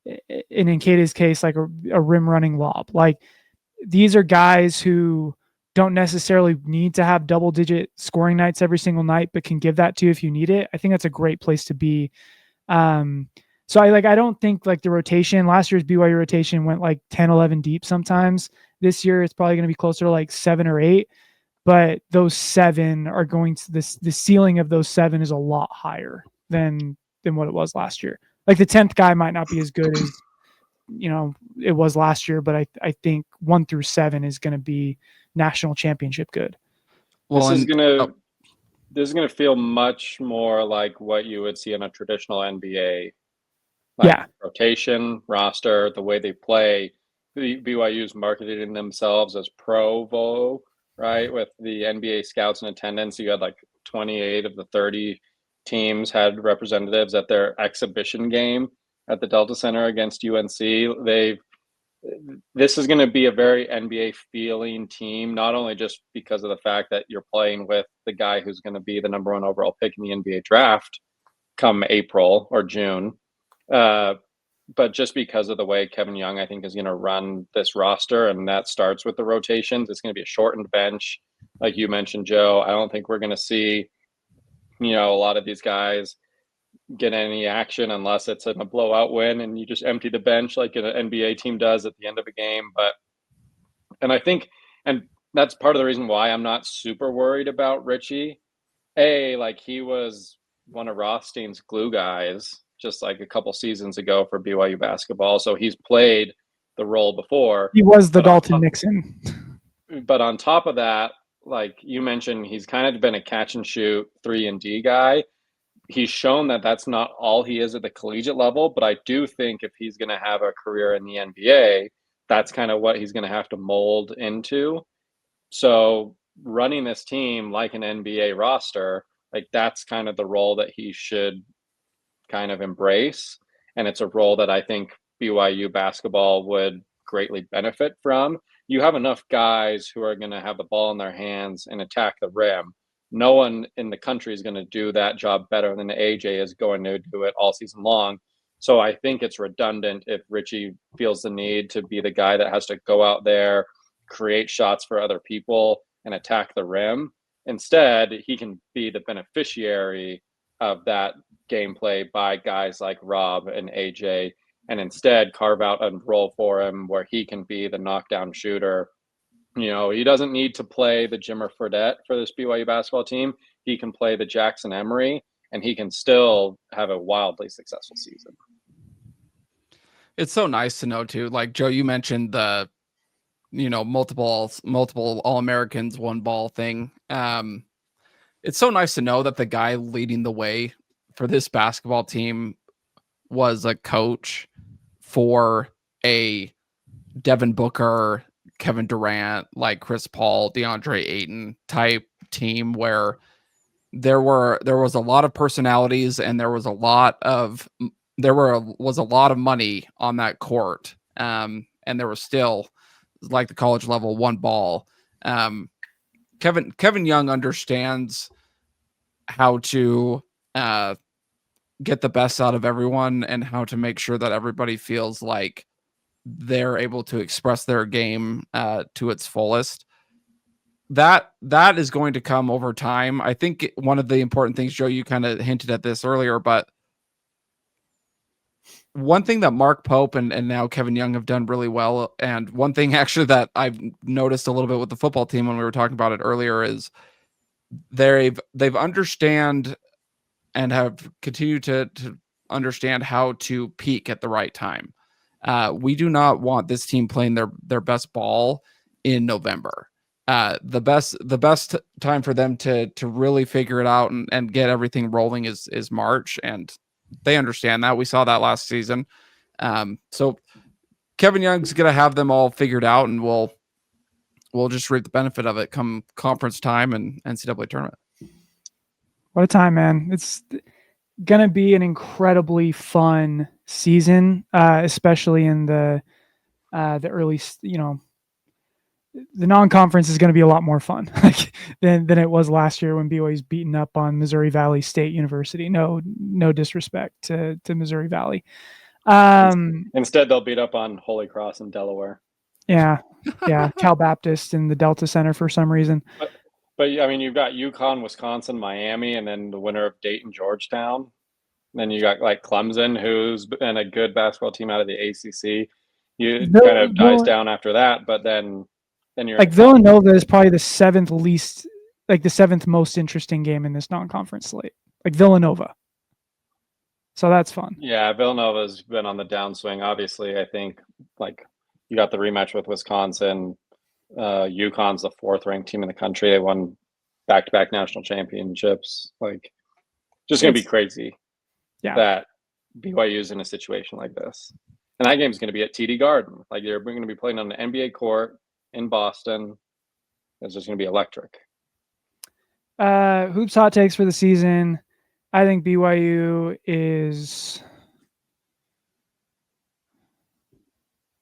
in Keita's case, like a rim running lob. Like these are guys who don't necessarily need to have double digit scoring nights every single night, but can give that to you if you need it. I think that's a great place to be. So I don't think like the rotation, last year's BYU rotation went like 10, 11 deep sometimes. This year it's probably going to be closer to like 7 or 8, but those 7 are going to the ceiling of those 7 is a lot higher than what it was last year. Like the 10th guy might not be as good as, it was last year, but I think 1 through 7 is going to be national championship good. Well, this is gonna feel much more like what you would see in a traditional NBA, rotation roster. The way they play, BYU's marketing themselves as Provo, right? With the NBA scouts in attendance, you had like 28 of the 30 teams had representatives at their exhibition game at the Delta Center against UNC. This is going to be a very NBA feeling team, not only just because of the fact that you're playing with the guy who's going to be the number 1 overall pick in the NBA draft come April or June, but just because of the way Kevin Young, I think, is going to run this roster, and that starts with the rotations. It's going to be a shortened bench. Like you mentioned, Joe, I don't think we're going to see, a lot of these guys get any action unless it's in a blowout win and you just empty the bench like an NBA team does at the end of a game. And that's part of the reason why I'm not super worried about Richie. Like he was one of Rothstein's glue guys just like a couple seasons ago for BYU basketball. So he's played the role before. He was the Dalton Nixon. But on top of that, like you mentioned, he's kind of been a catch and shoot 3-and-D guy. He's shown that that's not all he is at the collegiate level, but I do think if he's going to have a career in the NBA, that's kind of what he's going to have to mold into. So running this team like an NBA roster, like that's kind of the role that he should kind of embrace. And it's a role that I think BYU basketball would greatly benefit from. You have enough guys who are going to have the ball in their hands and attack the rim. No one in the country is going to do that job better than AJ is going to do it all season long. So I think it's redundant if Richie feels the need to be the guy that has to go out there, create shots for other people, and attack the rim. Instead, he can be the beneficiary of that gameplay by guys like Rob and AJ, and instead carve out a role for him where he can be the knockdown shooter. He doesn't need to play the Jimmer Fredette for this BYU basketball team. He can play the Jackson Emery, and he can still have a wildly successful season. It's so nice to know too. Like Joe, you mentioned the, multiple All-Americans, 1 ball thing. It's so nice to know that the guy leading the way for this basketball team was a coach for a Devin Booker, Kevin Durant, like Chris Paul, DeAndre Ayton type team where there was a lot of personalities and there was a lot of money on that court. And there was still, like the college level, 1 ball. Kevin Young understands how to get the best out of everyone and how to make sure that everybody feels like they're able to express their game to its fullest. that is going to come over time. I think one of the important things, Joe, you kind of hinted at this earlier, but one thing that Mark Pope and now Kevin Young have done really well, and one thing actually that I've noticed a little bit with the football team when we were talking about it earlier, is they've understand and have continued to understand how to peak at the right time. We do not want this team playing their best ball in November. The best time for them to really figure it out and get everything rolling is March, and they understand that. We saw that last season. So Kevin Young's gonna have them all figured out, and we'll just reap the benefit of it come conference time and NCAA tournament. What a time, man. It's going to be an incredibly fun season, especially in the early, the non-conference is going to be a lot more fun than it was last year when BYU's beaten up on Missouri Valley State University. No disrespect to Missouri Valley. Instead, they'll beat up on Holy Cross in Delaware. Yeah. Cal Baptist in the Delta Center for some reason. But I mean, you've got UConn, Wisconsin, Miami, and then the winner of Dayton, Georgetown. And then you got like Clemson, who's been a good basketball team out of the ACC. Kind of dies down after that, but then you're like Villanova is probably the seventh most interesting game in this non-conference slate. Like Villanova. So that's fun. Yeah, Villanova's been on the downswing. Obviously, I think like you got the rematch with Wisconsin. UConn's the 4th ranked team in the country. They won back-to-back national championships. Like, just going to be crazy that BYU's in a situation like this. And that game's going to be at TD Garden. Like, they're going to be playing on the NBA court in Boston. It's just going to be electric. Hoops hot takes for the season. I think BYU is...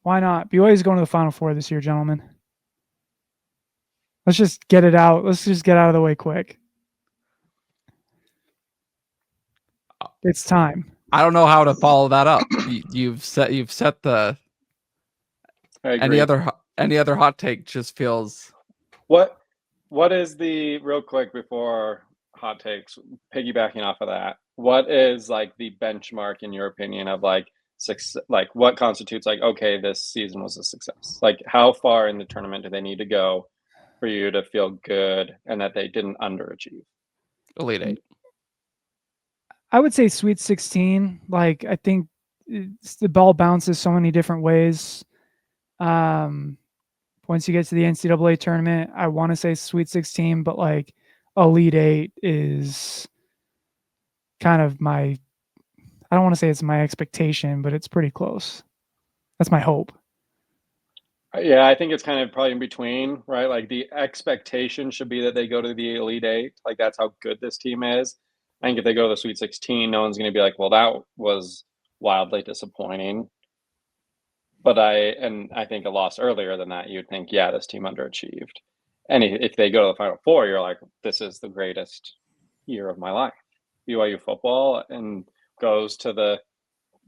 Why not? BYU is going to the Final Four this year, gentlemen. Let's just get it out. Let's just get out of the way quick. It's time. I don't know how to follow that up. You've set the. Any other hot take just feels. What is the real quick before hot takes? Piggybacking off of that, what is like the benchmark in your opinion of like success? Like what constitutes like okay, this season was a success? Like how far in the tournament do they need to go for you to feel good and that they didn't underachieve? Elite 8. I would say Sweet 16. Like I think the ball bounces so many different ways. Once you get to the NCAA tournament, I want to say Sweet 16, but like Elite 8 is kind of I don't want to say it's my expectation, but it's pretty close. That's my hope. Yeah, I think it's kind of probably in between, right? Like the expectation should be that they go to the Elite 8. Like that's how good this team is. I think if they go to the Sweet 16, no one's going to be like, well, that was wildly disappointing. But I think a loss earlier than that, you'd think, yeah, this team underachieved. And if they go to the Final Four, you're like, this is the greatest year of my life. BYU football and goes to the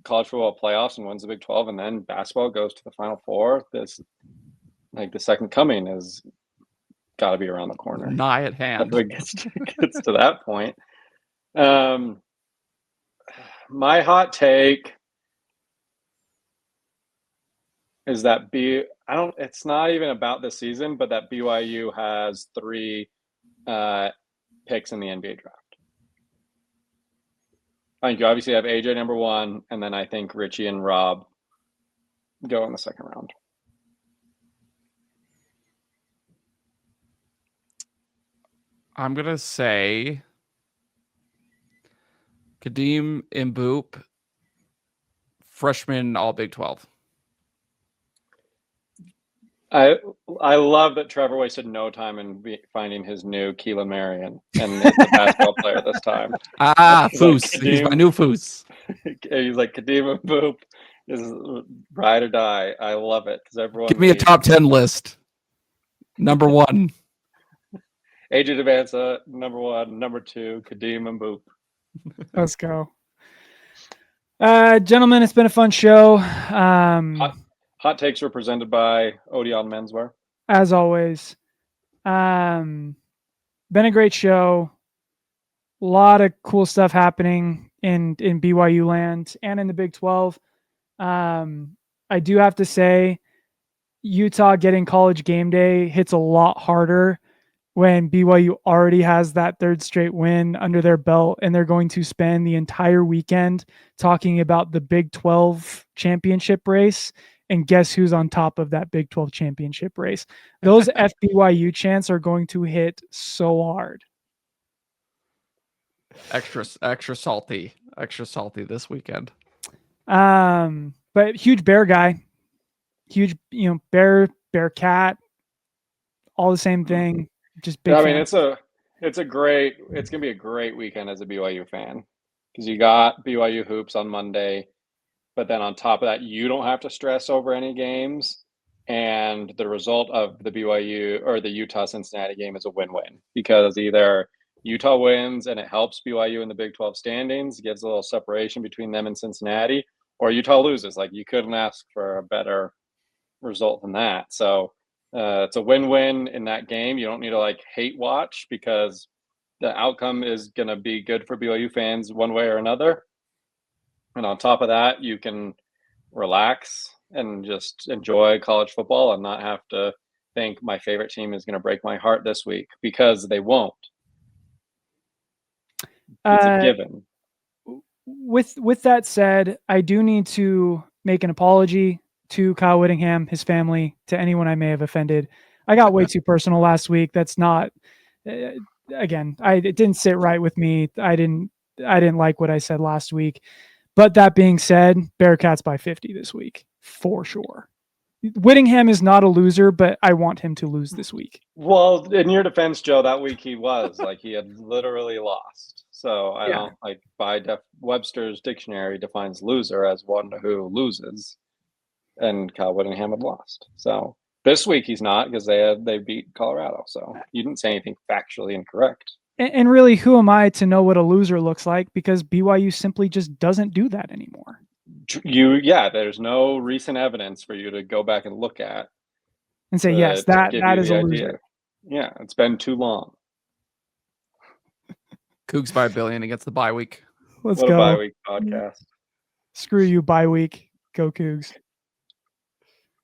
college football playoffs and wins the Big 12, and then basketball goes to the Final Four. This, like, the second coming is got to be around the corner. Nigh at hand. If it gets to that point. My hot take is that it's not even about this season, but that BYU has 3 picks in the NBA draft. I think you obviously have AJ number 1, and then I think Richie and Rob go in the second round. I'm going to say Kadeem Mboop, freshman all Big 12. I love that Trevor wasted no time in finding his new Keelan Marion and is the basketball player this time. Foose. Like he's my new Foose. He's like, Kadeem Mboop is ride or die. I love it because everyone. Give me a top 10 list. Number 1. AJ Dybantsa, number 1. Number 2, Kadeem Mboop. Let's go. Gentlemen, it's been a fun show. Hot takes were presented by Odeon Menswear. As always, Been a great show. A lot of cool stuff happening in BYU land and in the Big 12. I do have to say, Utah getting College Game Day hits a lot harder when BYU already has that third straight win under their belt, and they're going to spend the entire weekend talking about the Big 12 championship race. And guess who's on top of that Big 12 championship race? Those FBYU chants are going to hit so hard. Extra salty this weekend. But huge Bear guy, huge, Bear cat, all the same thing. Just big. Yeah, I fan. mean, it's gonna be a great weekend as a BYU fan, because you got BYU Hoops on Monday, but then on top of that, you don't have to stress over any games, and the result of the BYU or the Utah Cincinnati game is a win-win, because either Utah wins and it helps BYU in the Big 12 standings, gives a little separation between them and Cincinnati, or Utah loses. Like, you couldn't ask for a better result than that. So it's a win-win in that game. You don't need to hate watch, because the outcome is going to be good for BYU fans one way or another. And on top of that, you can relax and just enjoy college football and not have to think my favorite team is going to break my heart this week, because they won't. It's a given. With that said, I do need to make an apology to Kyle Whittingham, his family, to anyone I may have offended. I got way too personal last week. That's not, again, it didn't sit right with me. I didn't like what I said last week. But that being said, Bearcats by 50 this week, for sure. Whittingham is not a loser, but I want him to lose this week. Well, in your defense, Joe, that week he was he had literally lost. So I don't Webster's dictionary defines loser as one who loses, and Kyle Whittingham had lost. So this week he's not, because they beat Colorado. So you didn't say anything factually incorrect. And really, who am I to know what a loser looks like? Because BYU simply just doesn't do that anymore. There's no recent evidence for you to go back and look at and say, yes, that is a loser. Yeah, it's been too long. Cougs by $1 billion against the bye week. Let's go. What a bye week podcast. Screw you, bye week. Go Cougs.